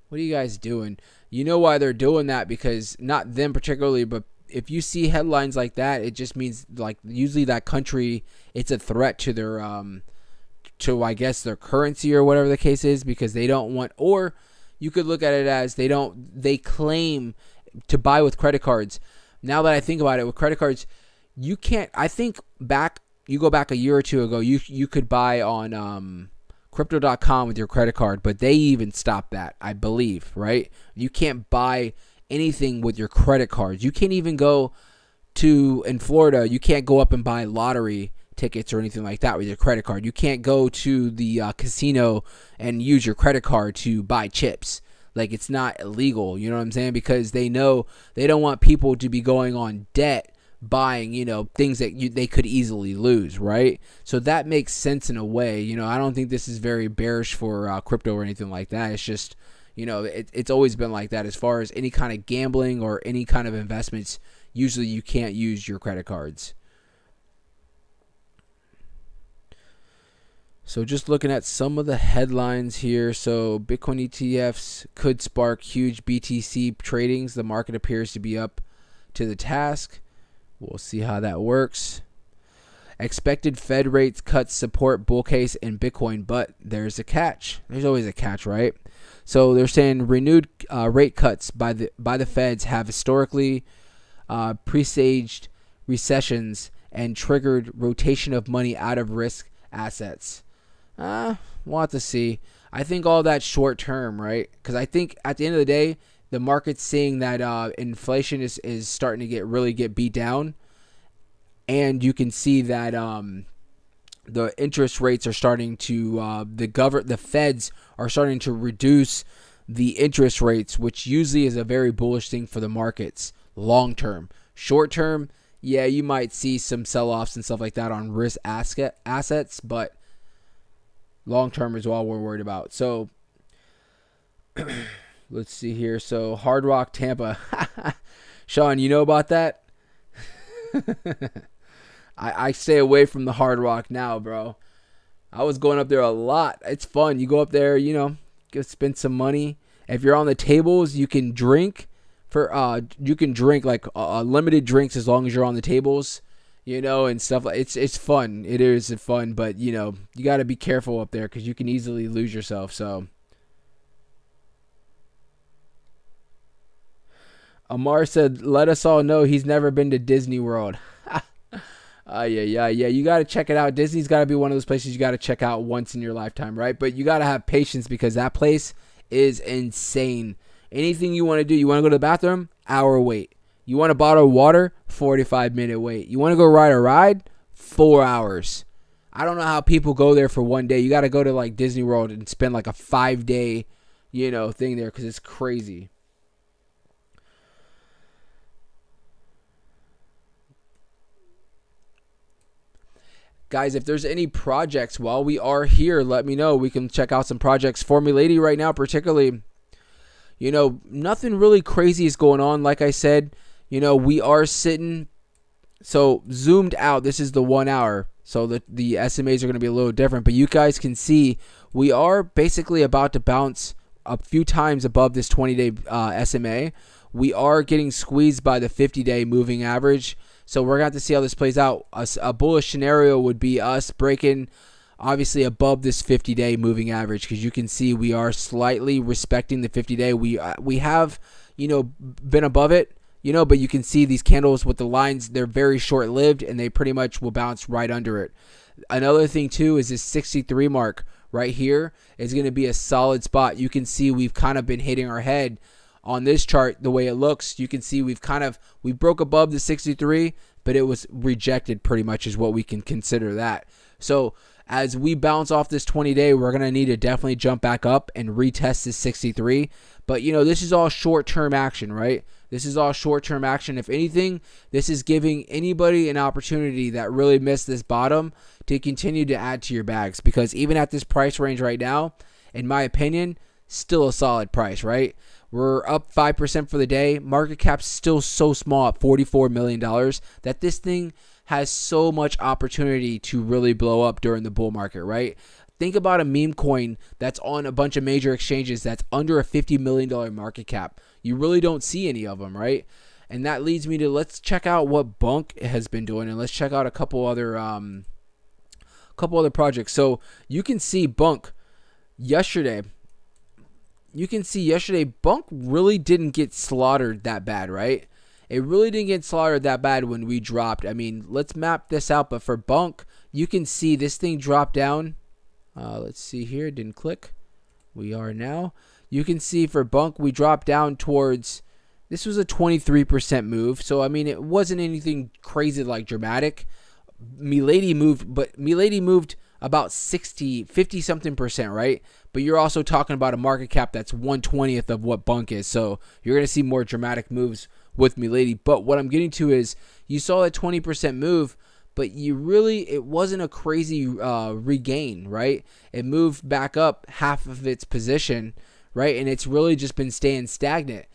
What are you guys doing? You know why they're doing that, because not them particularly, but if you see headlines like that, it just means like usually that country, it's a threat to their I guess their currency or whatever the case is, because they don't want, or you could look at it as they claim to buy with credit cards. Now that I think about it, with credit cards, you can't. I think you go back a year or two ago, you could buy on crypto.com with your credit card, but they even stopped that, I believe, right? You can't buy anything with your credit cards. You can't even go in Florida, you can't go up and buy lottery tickets or anything like that with your credit card. You can't go to the casino and use your credit card to buy chips. Like, it's not illegal, you know what I'm saying? Because they know they don't want people to be going on debt buying, things that they could easily lose, right? So that makes sense in a way. I don't think this is very bearish for crypto or anything like that. It's just, it's always been like that as far as any kind of gambling or any kind of investments. Usually you can't use your credit cards. So just looking at some of the headlines here. So Bitcoin ETFs could spark huge BTC tradings. The market appears to be up to the task. We'll see how that works. Expected Fed rates cuts support bull case in Bitcoin, but there's a catch. There's always a catch, right? So they're saying renewed rate cuts by the Feds have historically presaged recessions and triggered rotation of money out of risk assets. We'll have to see. I think all that's short term, right? Because I think at the end of the day, the market's seeing that inflation is starting to really get beat down, and you can see that the interest rates are starting to the Feds are starting to reduce the interest rates, which usually is a very bullish thing for the markets long term. Short term, yeah, you might see some sell-offs and stuff like that on risk assets, but long term is all we're worried about. So let's see here. So Hard Rock Tampa. Sean, you know about that? I stay away from the Hard Rock now, bro. I was going up there a lot. It's fun. You go up there, go spend some money. If you're on the tables, you can drink like limited drinks as long as you're on the tables, and stuff. It's fun. It is fun, but you got to be careful up there because you can easily lose yourself. So Amar said, let us all know he's never been to Disney World. Yeah. You got to check it out. Disney's got to be one of those places you got to check out once in your lifetime, right? But you got to have patience because that place is insane. Anything you want to do, you want to go to the bathroom, hour wait. You want a bottle of water, 45-minute wait. You want to go ride a ride, 4 hours. I don't know how people go there for one day. You got to go to like Disney World and spend like a 5-day, thing there because it's crazy. Guys, if there's any projects while we are here, let me know. We can check out some projects for Milady right now, particularly. Nothing really crazy is going on. Like I said, we are sitting. So zoomed out, this is the 1 hour. So the SMAs are going to be a little different. But you guys can see we are basically about to bounce a few times above this 20-day SMA. We are getting squeezed by the 50-day moving average. So we're going to have to see how this plays out. A bullish scenario would be us breaking, obviously, above this 50-day moving average because you can see we are slightly respecting the 50-day. We have, been above it, but you can see these candles with the lines, they're very short-lived, and they pretty much will bounce right under it. Another thing, too, is this 63 mark right here is going to be a solid spot. You can see we've kind of been hitting our head on this chart. The way it looks, you can see we broke above the 63, but it was rejected pretty much is what we can consider that. So as we bounce off this 20-day, we're going to need to definitely jump back up and retest this 63. But, this is all short-term action, right? This is all short-term action. If anything, this is giving anybody an opportunity that really missed this bottom to continue to add to your bags. Because even at this price range right now, in my opinion, still a solid price, right? We're up 5% for the day. Market cap's still so small at $44 million that this thing has so much opportunity to really blow up during the bull market, right? Think about a meme coin that's on a bunch of major exchanges that's under a $50 million market cap. You really don't see any of them, right? And that leads me to let's check out what Bunk has been doing, and let's check out a couple other projects. So you can see Bunk yesterday. Bunk really didn't get slaughtered that bad, right? It really didn't get slaughtered that bad when we dropped. I mean, let's map this out. But for Bunk, you can see this thing dropped down. Let's see here. It didn't click. We are now. You can see for Bunk, we dropped down towards, this was a 23% move. So, I mean, it wasn't anything crazy like dramatic. Milady moved about 50 something percent, right? But you're also talking about a market cap that's 1/20th of what Bunk is. So you're going to see more dramatic moves with Milady. But what I'm getting to is you saw that 20% move, but it wasn't a crazy regain, right? It moved back up half of its position, right? And it's really just been staying stagnant.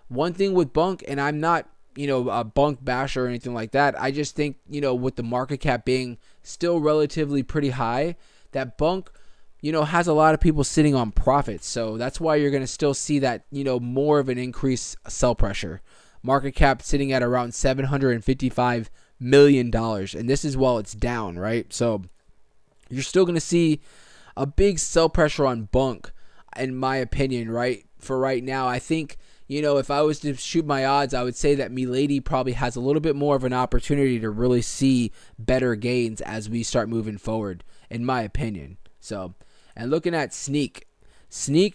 One thing with Bunk, and I'm not, a Bunk basher or anything like that. I just think, with the market cap being still relatively pretty high, that Bunk, has a lot of people sitting on profits. So that's why you're going to still see that, more of an increased sell pressure. Market cap sitting at around $755 million. And this is while it's down, right? So you're still going to see a big sell pressure on Bunk, in my opinion, right? For right now, I think, if I was to shoot my odds, I would say that Milady probably has a little bit more of an opportunity to really see better gains as we start moving forward, in my opinion. So, and looking at Sneak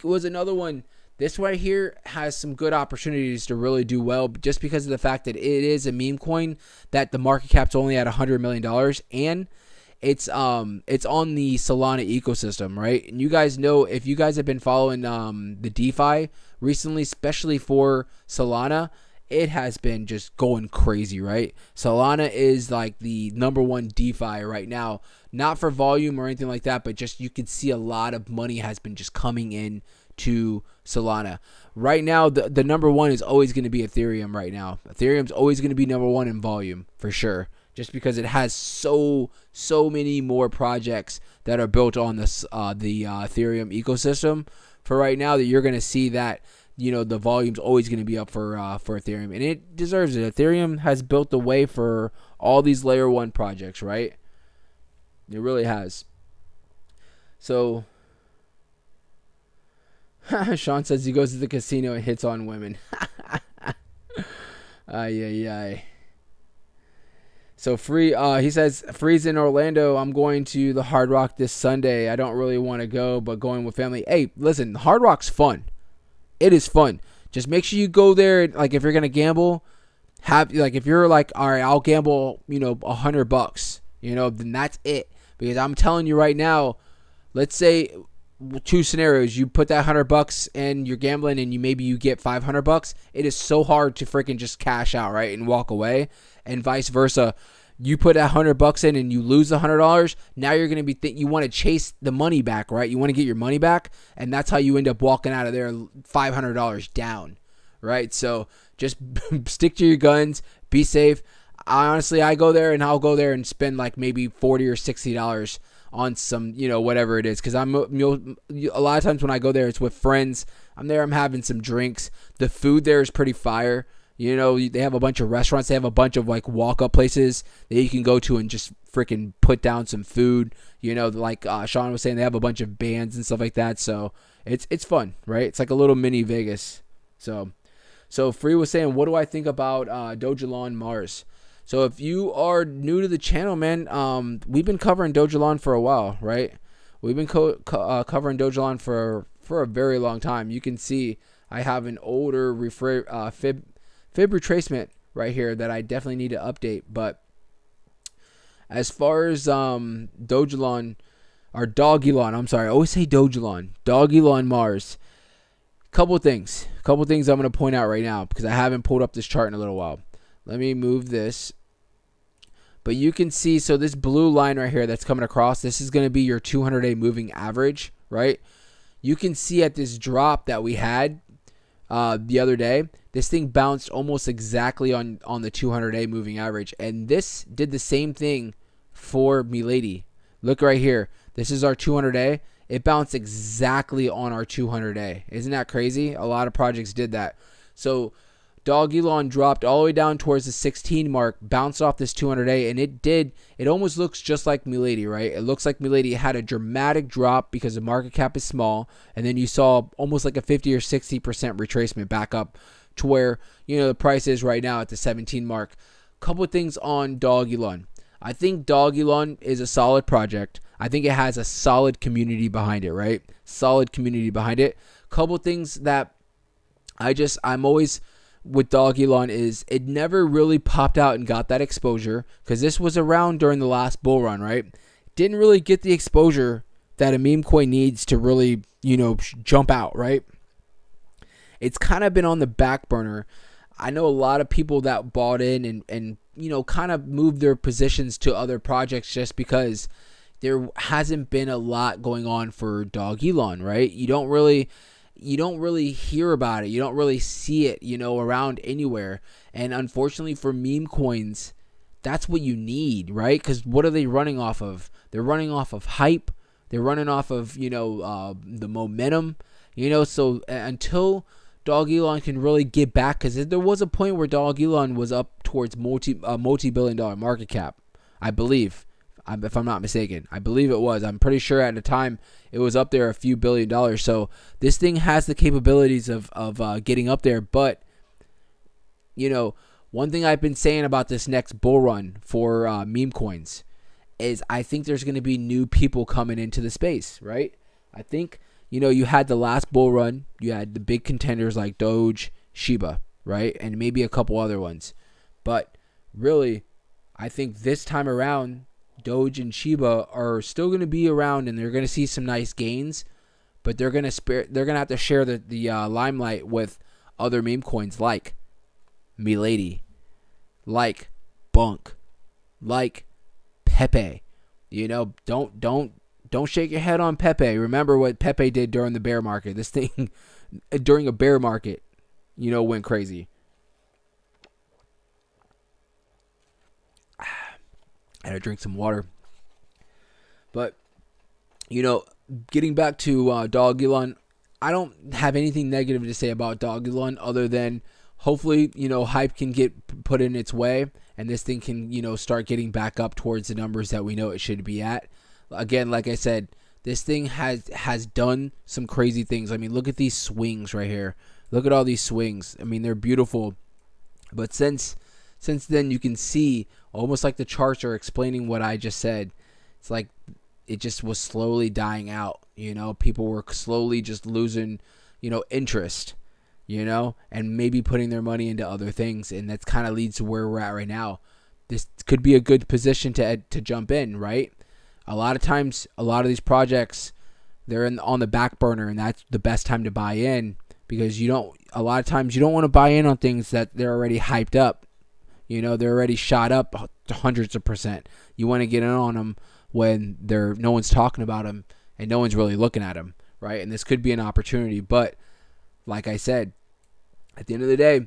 was another one. This right here has some good opportunities to really do well, just because of the fact that it is a meme coin, that the market cap's only at $100 million, and it's on the Solana ecosystem, right? And you guys know, if you guys have been following the DeFi recently, especially for Solana, it has been just going crazy, right? Solana is like the number one DeFi right now, not for volume or anything like that, but just you can see a lot of money has been just coming in to Solana. Right now, the number one is always going to be Ethereum right now. Ethereum's always going to be number one in volume, for sure, just because it has so many more projects that are built on this the Ethereum ecosystem for right now, that you're going to see that, the volume's always going to be up for Ethereum, and it deserves it. Ethereum has built the way for all these layer 1 projects, right? It really has. So Sean says he goes to the casino and hits on women. Ay. So he says, Free's in Orlando. I'm going to the Hard Rock this Sunday. I don't really want to go, but going with family. Hey, listen, Hard Rock's fun. It is fun. Just make sure you go there. Like, if you're going to gamble, if you're like, all right, I'll gamble, $100, then that's it. Because I'm telling you right now, let's say two scenarios. You put that $100 and you're gambling, and maybe you get $500. It is so hard to freaking just cash out, right, and walk away. And vice versa. You put that $100 in and you lose the $100. Now you're going to be you want to chase the money back, right? You want to get your money back, and that's how you end up walking out of there $500 down, right? So just stick to your guns, be safe. I go there and I'll go there and spend like maybe $40 or $60 on some, whatever it is, because a lot of times when I go there, it's with friends. I'm there, I'm having some drinks. The food there is pretty fire. They have a bunch of restaurants. They have a bunch of like walk-up places that you can go to and just freaking put down some food. Like Sean was saying, they have a bunch of bands and stuff like that. So it's fun, right? It's like a little mini Vegas. So Free was saying, what do I think about Dogelon Mars? So if you are new to the channel, man, we've been covering Dogelon for a while, right? We've been covering Dogelon for a very long time. You can see I have an older fib retracement right here that I definitely need to update. But as far as Dogelon, I always say Dogelon Mars. Couple things I'm going to point out right now, because I haven't pulled up this chart in a little while. Let me move this. But you can see, so this blue line right here that's coming across, this is going to be your 200-day moving average, right? You can see at this drop that we had the other day, this thing bounced almost exactly on the 200-day moving average. And this did the same thing for Milady. Look right here. This is our 200-day. It bounced exactly on our 200-day. Isn't that crazy? A lot of projects did that. So Dogelon dropped all the way down towards the 16 mark, bounced off this 200-day, and it almost looks just like Milady, right? It looks like Milady had a dramatic drop because the market cap is small, and then you saw almost like a 50 or 60% retracement back up to where, the price is right now at the 17 mark. Couple of things on Dogelon. I think Dogelon is a solid project. I think it has a solid community behind it, right? Solid community behind it. Couple of things that I'm always with Dogelon is it never really popped out and got that exposure, because this was around during the last bull run, right? didn't really get the exposure that a meme coin needs to really, jump out, right? It's kind of been on the back burner. I know a lot of people that bought in and kind of moved their positions to other projects just because there hasn't been a lot going on for Dogelon, right? You don't really hear about it. You don't really see it, around anywhere. And unfortunately for meme coins, that's what you need, right? Because what are they running off of? They're running off of hype. They're running off of, the momentum, so until Dogelon can really get back, because there was a point where Dogelon was up towards multi-billion-dollar market cap, I believe, if I'm not mistaken. I believe it was. I'm pretty sure at the time it was up there a few $billion. So this thing has the capabilities of getting up there. But, one thing I've been saying about this next bull run for meme coins is I think there's going to be new people coming into the space, right? I think, you had the last bull run. You had the big contenders like Doge, Shiba, right? And maybe a couple other ones. But really, I think this time around, Doge and Shiba are still going to be around, and they're going to see some nice gains, but they're going to have to share the limelight with other meme coins like Milady, like Bunk, like Pepe. Don't shake your head on Pepe. Remember what Pepe did during the bear market. This thing during a bear market, went crazy. I had to drink some water. But, getting back to Dogelon, I don't have anything negative to say about Dogelon other than hopefully, hype can get put in its way and this thing can, start getting back up towards the numbers that we know it should be at. Again, like I said, this thing has done some crazy things. I mean, look at these swings right here. Look at all these swings. I mean, they're beautiful. But since then, you can see almost like the charts are explaining what I just said. It's like it just was slowly dying out. People were slowly just losing, interest, and maybe putting their money into other things. And that kind of leads to where we're at right now. This could be a good position to jump in, right? A lot of times, a lot of these projects, they're on the back burner, and that's the best time to buy in because a lot of times you don't want to buy in on things that they're already hyped up. They're already shot up to hundreds of %. You want to get in on them when no one's talking about them and no one's really looking at them, right? And this could be an opportunity. But like I said, at the end of the day,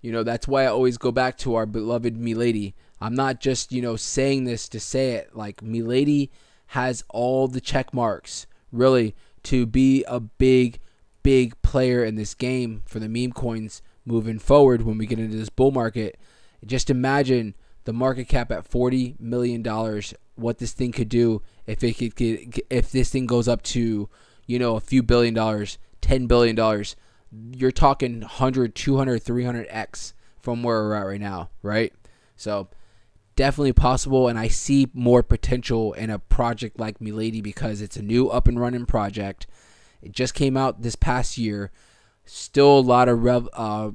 that's why I always go back to our beloved Milady. I'm not just, saying this to say it. Like, Milady has all the check marks, really, to be a big, big player in this game for the meme coins moving forward when we get into this bull market. Just imagine the market cap at $40 million, what this thing could do if this thing goes up to, a few $billion, $10 billion. You're talking 100, 200, 300x from where we're at right now, right? So definitely possible, and I see more potential in a project like Milady because it's a new up and running project. It just came out this past year. Still a lot of a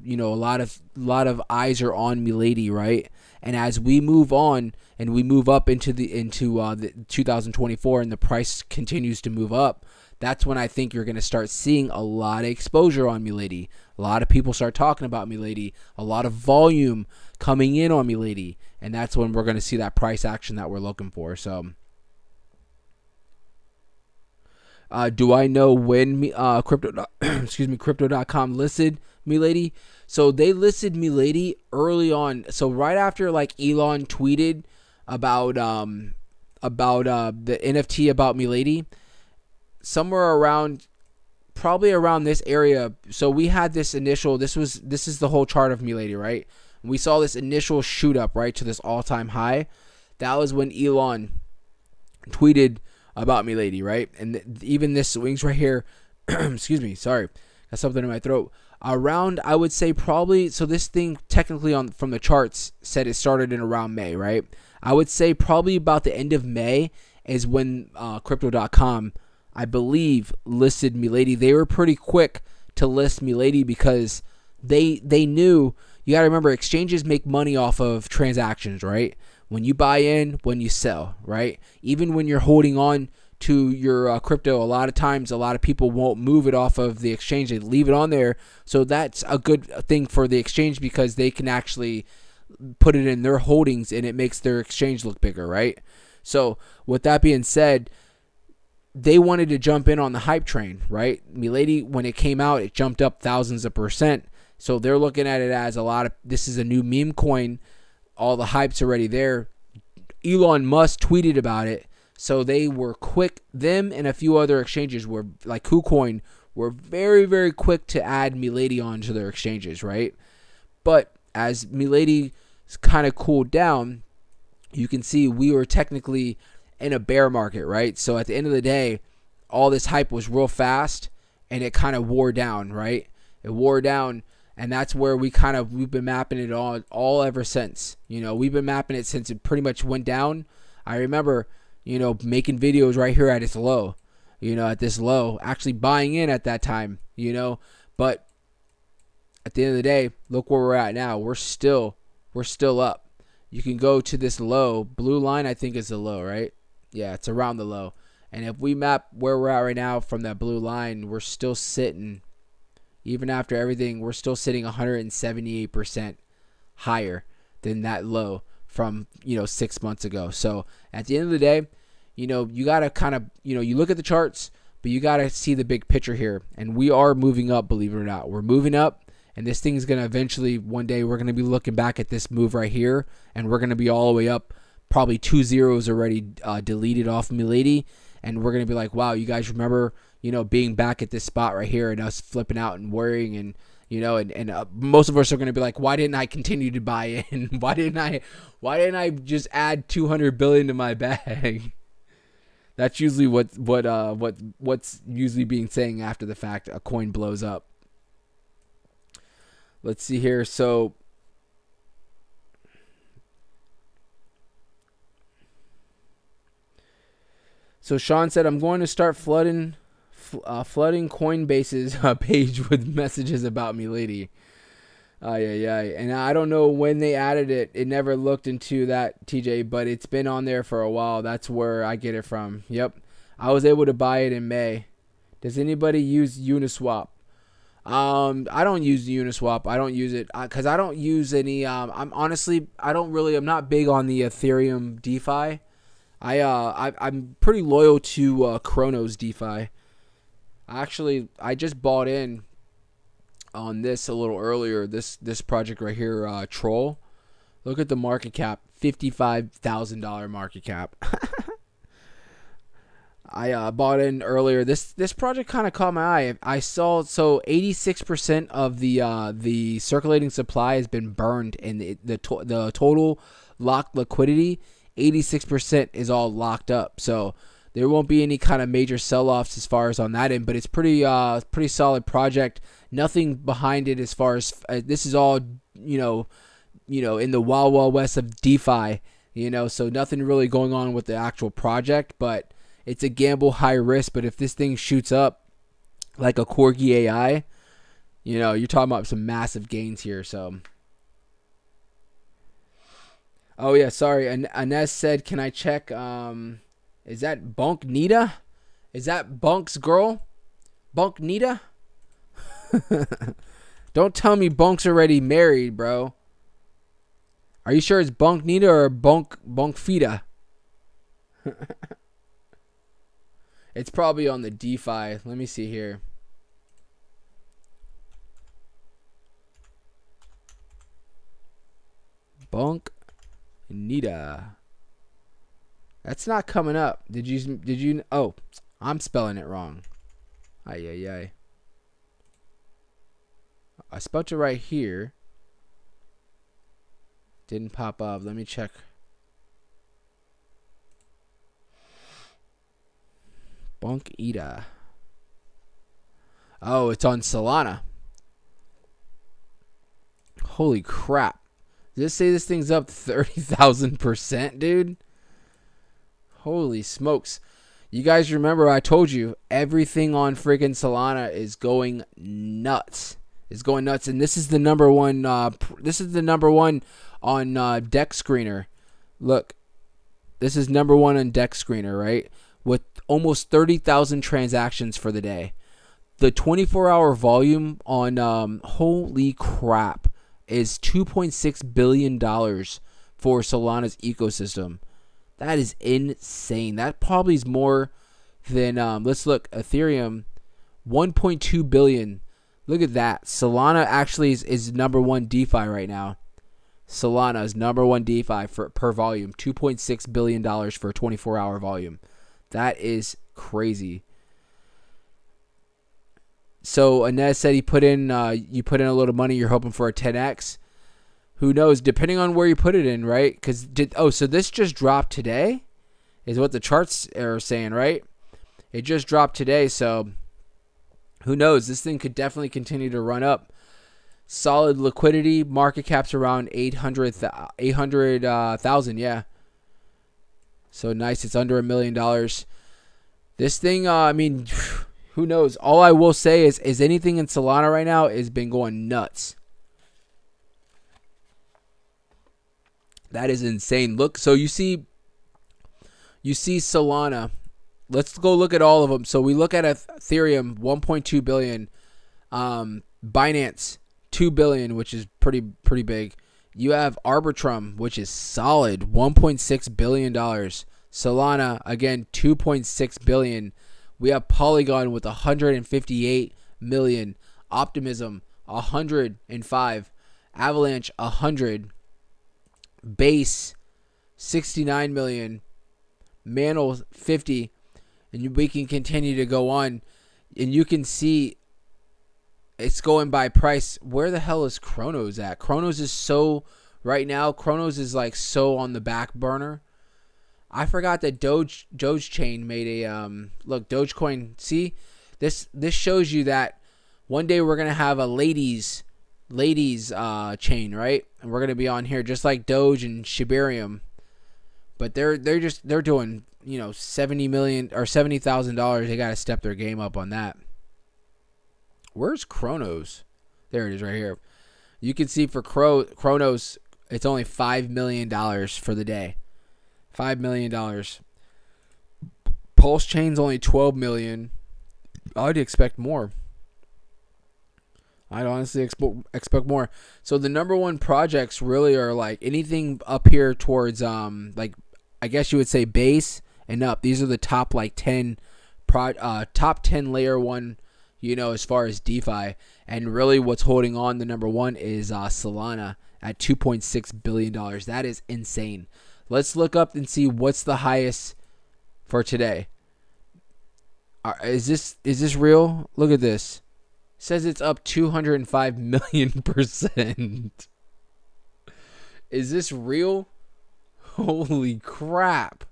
lot of eyes are on Milady, right? And as we move on and we move up into the 2024 and the price continues to move up, that's when I think you're going to start seeing a lot of exposure on Milady. A lot of people start talking about Milady, a lot of volume coming in on Milady, and that's when we're going to see that price action that we're looking for. So do I know when crypto.com listed Milady? So they listed Milady early on. So right after like Elon tweeted about the NFT about Milady, somewhere around probably around this area. So we had this initial, this is the whole chart of Milady, right? We saw this initial shoot up, right, to this all-time high. That was when Elon tweeted about Milady, right? And even this swings right here, excuse me, sorry, got something in my throat. Around, I would say probably, so this thing technically from the charts said it started in around May, right? I would say probably about the end of May is when crypto.com, I believe, listed Milady. They were pretty quick to list Milady because they knew, you got to remember, exchanges make money off of transactions, right? When you buy in, when you sell, right? Even when you're holding on to your crypto, a lot of times, a lot of people won't move it off of the exchange. They leave it on there. So that's a good thing for the exchange because they can actually put it in their holdings and it makes their exchange look bigger, right? So with that being said, they wanted to jump in on the hype train, right? Milady, when it came out, it jumped up thousands of %. So they're looking at it as this is a new meme coin. All the hype's already there. Elon Musk tweeted about it. So they were quick. Them and a few other exchanges were like KuCoin were very, very quick to add Milady onto their exchanges, right? But as Milady kind of cooled down, you can see we were technically in a bear market, right? So at the end of the day, all this hype was real fast and it kind of wore down, right? It wore down, and that's where we've been mapping it all ever since. We've been mapping it since it pretty much went down. I remember, making videos right here at its low, at this low, actually buying in at that time, but at the end of the day, look where we're at now. We're still up. You can go to this low. Blue line, I think, is the low, right? Yeah, it's around the low. And if we map where we're at right now from that blue line, we're still sitting, even after everything, we're still sitting 178% higher than that low from 6 months ago. So at the end of the day, you got to kind of, you look at the charts, but you got to see the big picture here. And we are moving up, believe it or not. We're moving up. And this thing's going to eventually, one day, we're going to be looking back at this move right here. And we're going to be all the way up. Probably 2 zeros already deleted off Milady. And we're going to be like, wow, you guys remember, being back at this spot right here and us flipping out and worrying. And, most of us are going to be like, why didn't I continue to buy in? Why didn't I just add 200 billion to my bag? That's usually what's usually being saying after the fact a coin blows up. Let's see here. So Sean said, I'm going to start flooding Coinbase's page with messages about Milady. And I don't know when they added it. It never looked into that, TJ, but it's been on there for a while. That's where I get it from. Yep. I was able to buy it in May. Does anybody use Uniswap? I don't use Uniswap. I don't use it because I don't use any. I'm not big on the Ethereum DeFi. I'm pretty loyal to Chronos DeFi. I just bought in on this a little earlier. This project right here, Troll. Look at the market cap, $55,000 market cap. I bought in earlier. This project kind of caught my eye. I saw 86% of the circulating supply has been burned, and the total locked liquidity, 86% is all locked up. So there won't be any kind of major sell-offs as far as on that end. But it's pretty solid project. Nothing behind it as far as this is all in the wild west of DeFi. So nothing really going on with the actual project, but it's a gamble, high risk. But if this thing shoots up like a Corgi AI, you're talking about some massive gains here. So, oh yeah, sorry. Inez said, "Can I check? Is that Bunk Nita? Is that Bunk's girl? Bunk Nita? Don't tell me Bunk's already married, bro. Are you sure it's Bunk Nita or Bunk Fita?" It's probably on the DeFi. Let me see here. Bunk Nita. That's not coming up. Did you? Oh, I'm spelling it wrong. Ay. I spelled it right here. Didn't pop up. Let me check. Bunk Ida. Oh, it's on Solana. Holy crap. Does this say this thing's up 30,000%, dude? Holy smokes. You guys remember I told you everything on freaking Solana is going nuts. And this is the number one on Deck Screener. Look, this is number one on Dex Screener, right? With almost 30,000 transactions for the day. The 24-hour volume on holy crap is $2.6 billion for Solana's ecosystem. That is insane. That probably is more than let's look, Ethereum, 1.2 billion. Look at that. Solana actually is number one DeFi right now. Solana is number one DeFi per volume, $2.6 billion for a 24-hour volume. That is crazy. So Inez said you put in a little money, you're hoping for a 10x. Who knows? Depending on where you put it in, right? So this just dropped today, is what the charts are saying, right? It just dropped today, so who knows? This thing could definitely continue to run up. Solid liquidity, market cap's around 800,000, yeah. So nice, it's under $1 million. This thing, I mean, who knows? All I will say is anything in Solana right now has been going nuts. That is insane. Look, so you see Solana. Let's go look at all of them. So we look at Ethereum, 1.2 billion. Binance, 2 billion, which is pretty big. You have Arbitrum, which is solid, $1.6 billion. Solana, again, 2.6 billion. We have Polygon with 158 million. Optimism, 105. Avalanche, 100. Base, 69 million. Mantle, 50. And we can continue to go on. And you can see it's going by price. Where the hell is Chronos at? Chronos is so, right now, Chronos is like so on the back burner. I forgot that Dogechain made a, look, Dogecoin, see? This shows you that one day we're going to have a ladies chain, right? And we're going to be on here just like Doge and Shibarium. But they're doing, $70 million or $70,000. They got to step their game up on that. Where's Chronos? There it is right here. You can see for Chronos, it's only $5 million for the day. $5 million. Pulse Chain's only $12 million. I'd expect more. I'd honestly expect more. So the number one projects really are like anything up here towards like I guess you would say base and up. These are the top like 10 top 10 layer one, as far as DeFi. And really what's holding on the number one is Solana at $2.6 billion. That is insane. Let's look up and see what's the highest for today. Is this real? Look at this. It says it's up 205 million%. Is this real? Holy crap.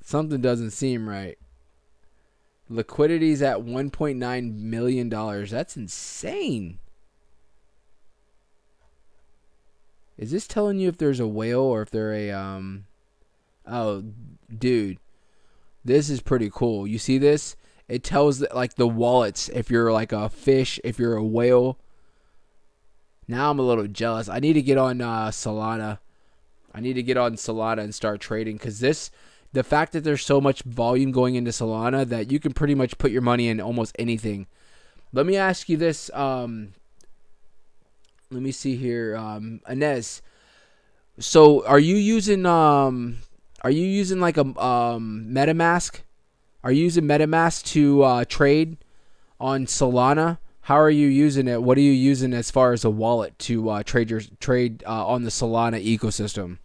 Something doesn't seem right. Liquidity's at $1.9 million. That's insane. Is this telling you if there's a whale or if they're a oh, dude. This is pretty cool. You see this? It tells like the wallets if you're like a fish, if you're a whale. Now I'm a little jealous. I need to get on Solana. I need to get on Solana and start trading because the fact that there's so much volume going into Solana that you can pretty much put your money in almost anything. Let me ask you this. Let me see here. Inez. So are you using like a MetaMask? Are you using MetaMask to trade on Solana? How are you using it? What are you using as far as a wallet to trade on the Solana ecosystem?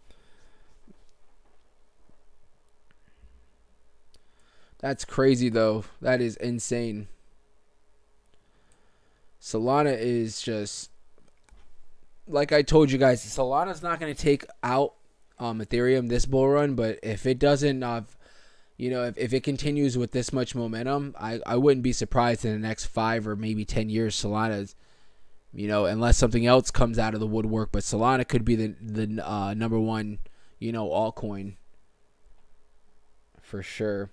That's crazy though. That is insane. Solana is just, like I told you guys, Solana's not going to take out Ethereum this bull run, but if it doesn't, if it continues with this much momentum, I wouldn't be surprised in the next 5 or maybe 10 years Solana's, unless something else comes out of the woodwork, but Solana could be the number one, altcoin for sure.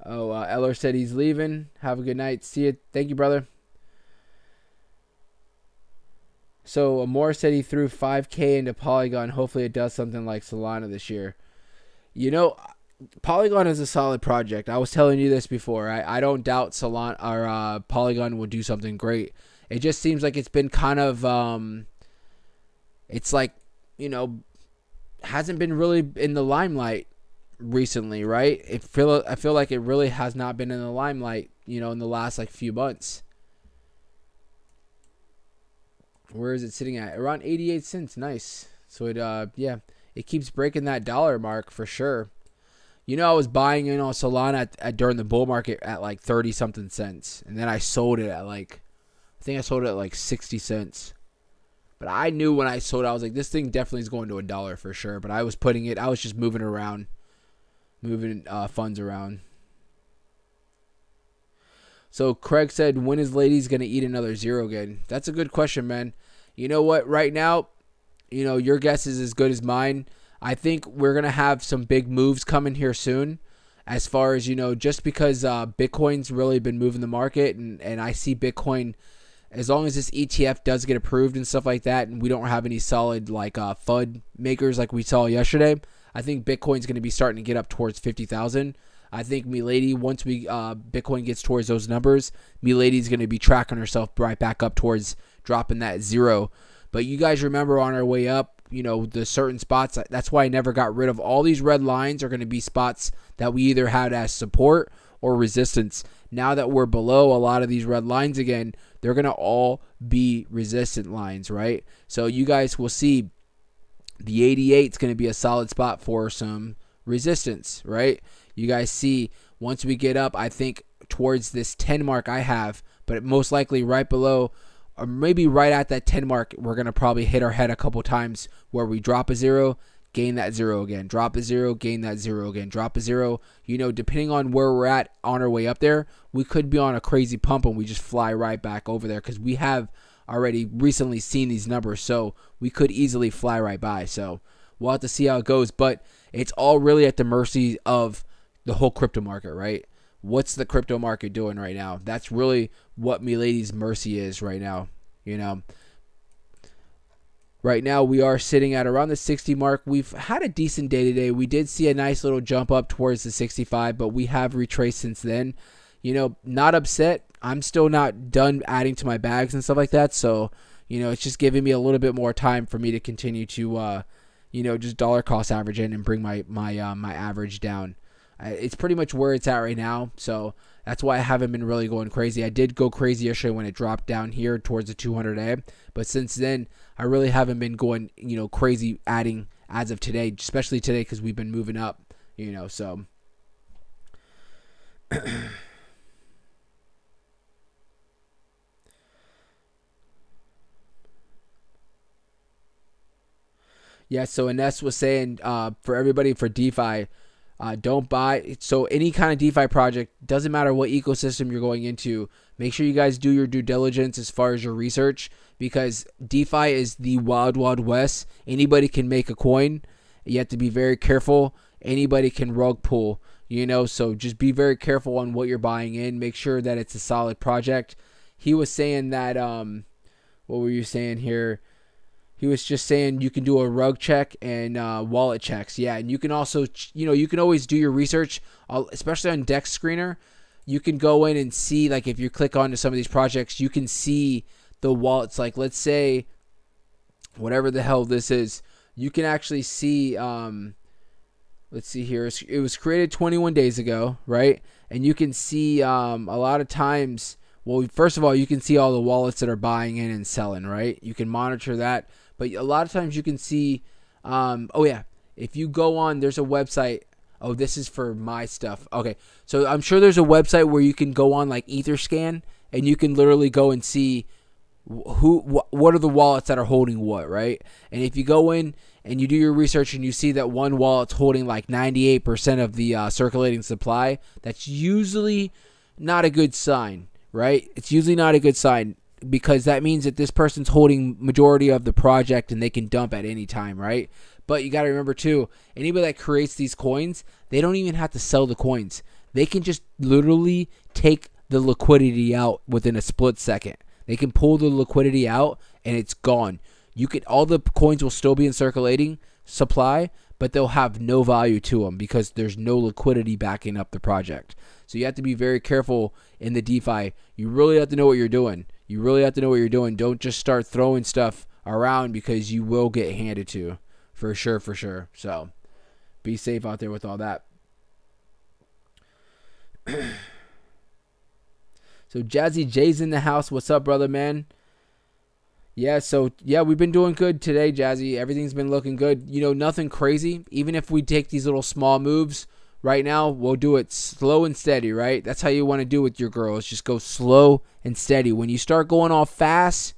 Oh, Eller said he's leaving. Have a good night. See you. Thank you, brother. So Amor said he threw 5K into Polygon. Hopefully it does something like Solana this year. You know, Polygon is a solid project. I was telling you this before. I don't doubt Solana or Polygon will do something great. It just seems like it's been kind of it's like, hasn't been really in the limelight recently, right? I feel like it really has not been in the limelight, in the last like few months. Where is it sitting at? Around 88 cents. Nice. So it keeps breaking that dollar mark for sure. I was buying in on Solana during the bull market at like 30 something cents, and then I sold it at like, I think I sold it at like 60 cents. But I knew when I sold it, I was like, this thing definitely is going to $1 for sure. But I was just moving funds around. So Craig said, when is Lady's going to eat another zero again? That's a good question, man. You know what? Right now, your guess is as good as mine. I think we're going to have some big moves coming here soon. As far as, just because Bitcoin's really been moving the market. And I see Bitcoin, as long as this ETF does get approved and stuff like that, and we don't have any solid like FUD makers like we saw yesterday, I think Bitcoin's going to be starting to get up towards 50,000. I think Milady, once Bitcoin gets towards those numbers, Milady's going to be tracking herself right back up towards dropping that zero. But you guys remember on our way up, the certain spots, that's why I never got rid of all these red lines are going to be spots that we either had as support or resistance. Now that we're below a lot of these red lines again, they're going to all be resistant lines, right? So you guys will see the 88 is going to be a solid spot for some resistance, right? You guys see once we get up, I think towards this 10 mark I have, but most likely right below or maybe right at that 10 mark, we're going to probably hit our head a couple times where we drop a zero, gain that zero again, drop a zero, gain that zero again, drop a zero. Depending on where we're at on our way up there, we could be on a crazy pump and we just fly right back over there because we have already recently seen these numbers, so we could easily fly right by. So we'll have to see how it goes, but it's all really at the mercy of the whole crypto market, right? What's the crypto market doing right now? That's really what Milady's mercy is right now, Right now, we are sitting at around the 60 mark. We've had a decent day today. We did see a nice little jump up towards the 65, but we have retraced since then. Not upset. I'm still not done adding to my bags and stuff like that. So, it's just giving me a little bit more time for me to continue to, just dollar cost average in and bring my average down. It's pretty much where it's at right now. So that's why I haven't been really going crazy. I did go crazy yesterday when it dropped down here towards the 200A. But since then, I really haven't been going, crazy adding as of today, especially today because we've been moving up, so. Yeah, so Ines was saying for everybody for DeFi, don't buy. So any kind of DeFi project, doesn't matter what ecosystem you're going into, make sure you guys do your due diligence as far as your research because DeFi is the wild, wild west. Anybody can make a coin. You have to be very careful. Anybody can rug pull, so just be very careful on what you're buying in. Make sure that it's a solid project. He was saying that, what were you saying here? He was just saying you can do a rug check and wallet checks. Yeah, and you can also, you can always do your research, especially on Dex Screener. You can go in and see, like if you click onto some of these projects, you can see the wallets. Like let's say, whatever the hell this is, you can actually see, let's see here. It was created 21 days ago, right? And you can see a lot of times, well, first of all, you can see all the wallets that are buying in and selling, right? You can monitor that. But a lot of times you can see, if you go on, there's a website. Oh, this is for my stuff. Okay, so I'm sure there's a website where you can go on like Etherscan, and you can literally go and see what are the wallets that are holding what, right? And if you go in and you do your research and you see that one wallet's holding like 98% of the circulating supply, that's usually not a good sign, right? It's usually not a good sign. Because that means that this person's holding majority of the project and they can dump at any time, right? But you got to remember too, anybody that creates these coins, they don't even have to sell the coins. They can just literally take the liquidity out within a split second. They can pull the liquidity out and it's gone. All the coins will still be in circulating supply, but they'll have no value to them because there's no liquidity backing up the project. So you have to be very careful in the DeFi. You really have to know what you're doing. Don't just start throwing stuff around because you will get handed to. For sure. So be safe out there with all that. So Jazzy J's in the house. What's up, brother, man? Yeah, we've been doing good today, Jazzy. Everything's been looking good. Nothing crazy. Even if we take these little small moves right now, we'll do it slow and steady, right? That's how you want to do with your girls. Just go slow and steady. When you start going all fast,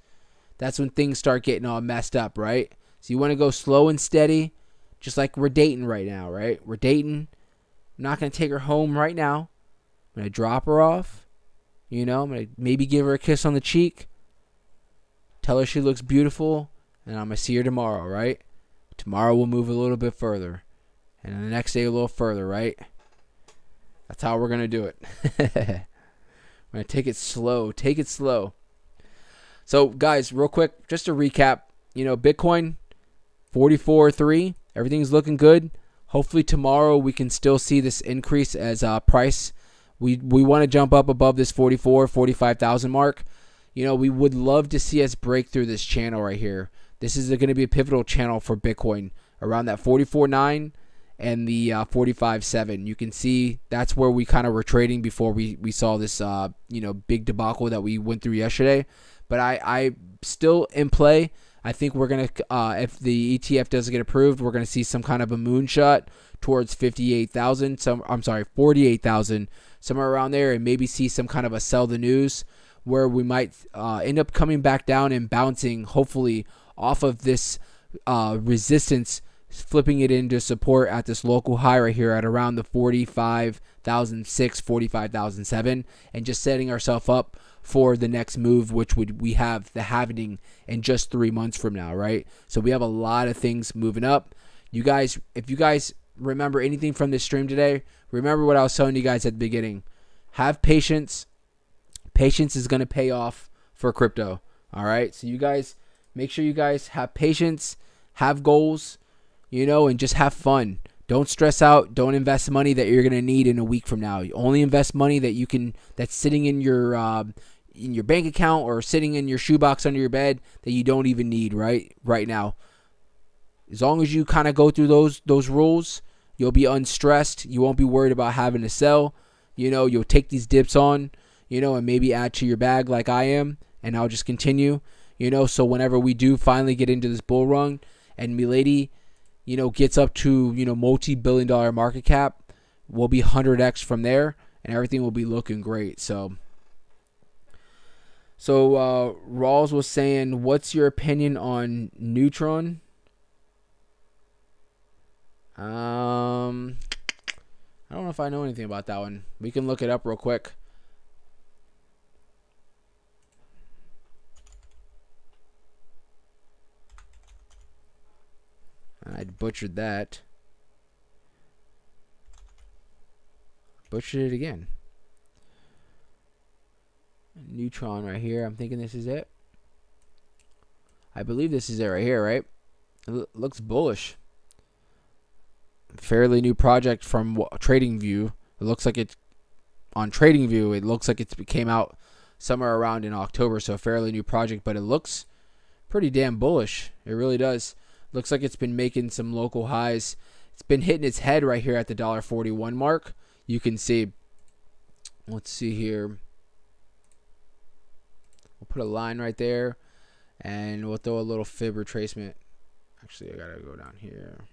that's when things start getting all messed up, right? So you want to go slow and steady, just like we're dating right now, right? We're dating. I'm not going to take her home right now. I'm going to drop her off. I'm going to maybe give her a kiss on the cheek. Tell her she looks beautiful. And I'm going to see her tomorrow, right? Tomorrow we'll move a little bit further. And then the next day a little further, right? That's how we're going to do it. We're going to take it slow. Take it slow. So, guys, real quick, just to recap. Bitcoin, 44.3. Everything's looking good. Hopefully tomorrow we can still see this increase as price. We want to jump up above this 45,000 mark. We would love to see us break through this channel right here. This is going to be a pivotal channel for Bitcoin around that 44.9 and the 45.7. You can see that's where we kind of were trading before we saw this big debacle that we went through yesterday. But I still in play. I think we're going to, if the ETF doesn't get approved, we're going to see some kind of a moonshot towards 48,000. 48,000, somewhere around there, and maybe see some kind of a sell the news where we might end up coming back down and bouncing, hopefully, off of this resistance, flipping it into support at this local high right here at around the 45,006, 45,007, and just setting ourselves up for the next move, which we have the halving in just 3 months from now, right? So we have a lot of things moving up. You guys, if you guys remember anything from this stream today, remember what I was telling you guys at the beginning. Have patience. Patience is going to pay off for crypto, all right? So you guys, make sure you guys have patience, have goals, and just have fun. Don't stress out. Don't invest money that you're going to need in a week from now. You only invest money that's sitting in your bank account or sitting in your shoebox under your bed that you don't even need right now. As long as you kind of go through those rules, you'll be unstressed. You won't be worried about having to sell. You'll take these dips on, and maybe add to your bag like I am, and I'll just continue, so whenever we do finally get into this bull run and Milady, gets up to, multi-billion-dollar market cap, we'll be 100x from there, and everything will be looking great. So Rawls was saying, what's your opinion on Neutron? I don't know if I know anything about that one. We can look it up real quick. I butchered that. Butchered it again. Neutron right here. I'm thinking this is it. I believe this is it right here, right? It looks bullish. Fairly new project from TradingView. It looks like it's on TradingView. It looks like it came out somewhere around in October, so a fairly new project, but it looks pretty damn bullish. It really does. Looks like it's been making some local highs. It's been hitting its head right here at the $1.41 mark. You can see. Let's see here. We'll put a line right there, and we'll throw a little fib retracement. Actually, I gotta go down here.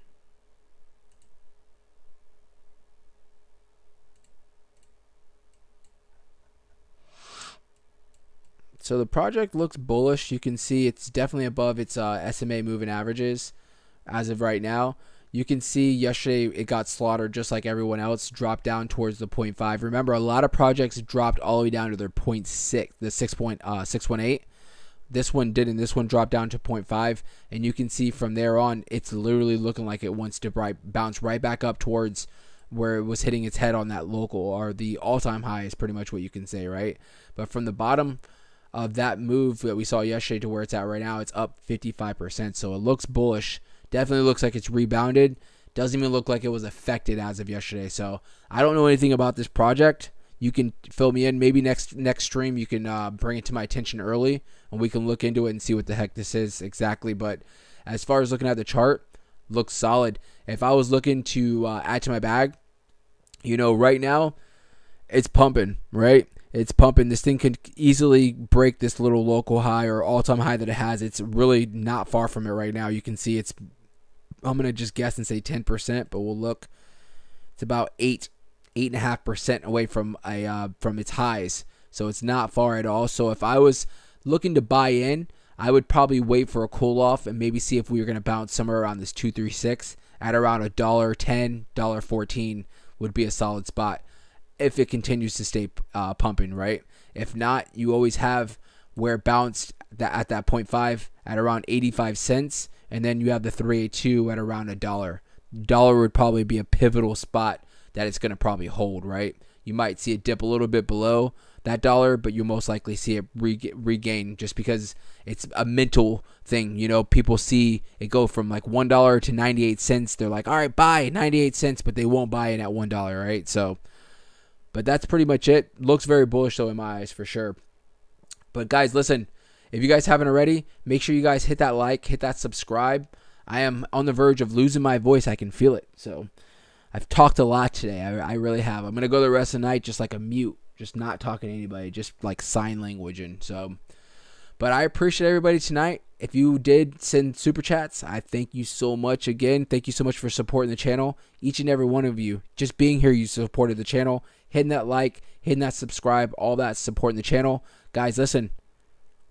So the project looks bullish. You can see it's definitely above its SMA moving averages as of right now. You can see yesterday it got slaughtered just like everyone else, dropped down towards the 0.5. Remember, a lot of projects dropped all the way down to their 0.6, the 6.618. This one didn't. This one dropped down to 0.5, and you can see from there on, it's literally looking like it wants to bounce right back up towards where it was hitting its head on that local, or the all-time high is pretty much what you can say, right? But from the bottom, of that move that we saw yesterday to where it's at right now. It's up 55%. So it looks bullish. Definitely looks like it's rebounded. Doesn't even look like it was affected as of yesterday. So I don't know anything about this project. You can fill me in. Maybe next stream you can bring it to my attention early, and we can look into it and see what the heck this is exactly. But as far as looking at the chart, looks solid. If I was looking to add to my bag, right now it's pumping, right? It's pumping. This thing can easily break this little local high or all-time high that it has. It's really not far from it right now. You can see I'm going to just guess and say 10%, but we'll look. It's about 8.5% away from its highs. So it's not far at all. So if I was looking to buy in, I would probably wait for a cool off and maybe see if we were going to bounce somewhere around this 236 at around $1.10, $1.14 would be a solid spot if it continues to stay pumping, right? If not, you always have where it bounced at that 0.5 at around 85 cents, and then you have the 382 at around $1. Dollar would probably be a pivotal spot that it's going to probably hold, right? You might see it dip a little bit below that dollar, but you'll most likely see it regain just because it's a mental thing. People see it go from like $1 to 98 cents. They're like, all right, buy 98 cents, but they won't buy it at $1, right? So, but that's pretty much it. Looks very bullish though in my eyes for sure. But guys, listen, if you guys haven't already, make sure you guys hit that like, hit that subscribe. I am on the verge of losing my voice. I can feel it. So I've talked a lot today. I really have. I'm going to go the rest of the night just like a mute, just not talking to anybody, just like sign language. And so, but I appreciate everybody tonight. If you did send super chats, I thank you so much again. Thank you so much for supporting the channel. Each and every one of you, just being here, you supported the channel, hitting that like, hitting that subscribe, all that supporting the channel. Guys, listen,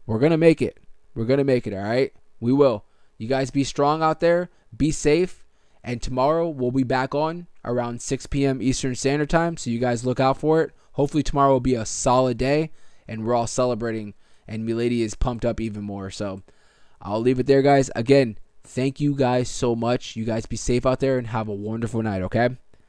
we're going to make it. We're going to make it, all right? We will. You guys be strong out there. Be safe. And tomorrow we'll be back on around 6 p.m. Eastern Standard Time. So you guys look out for it. Hopefully tomorrow will be a solid day. And we're all celebrating. And Milady is pumped up even more. So I'll leave it there, guys. Again, thank you guys so much. You guys be safe out there and have a wonderful night, okay?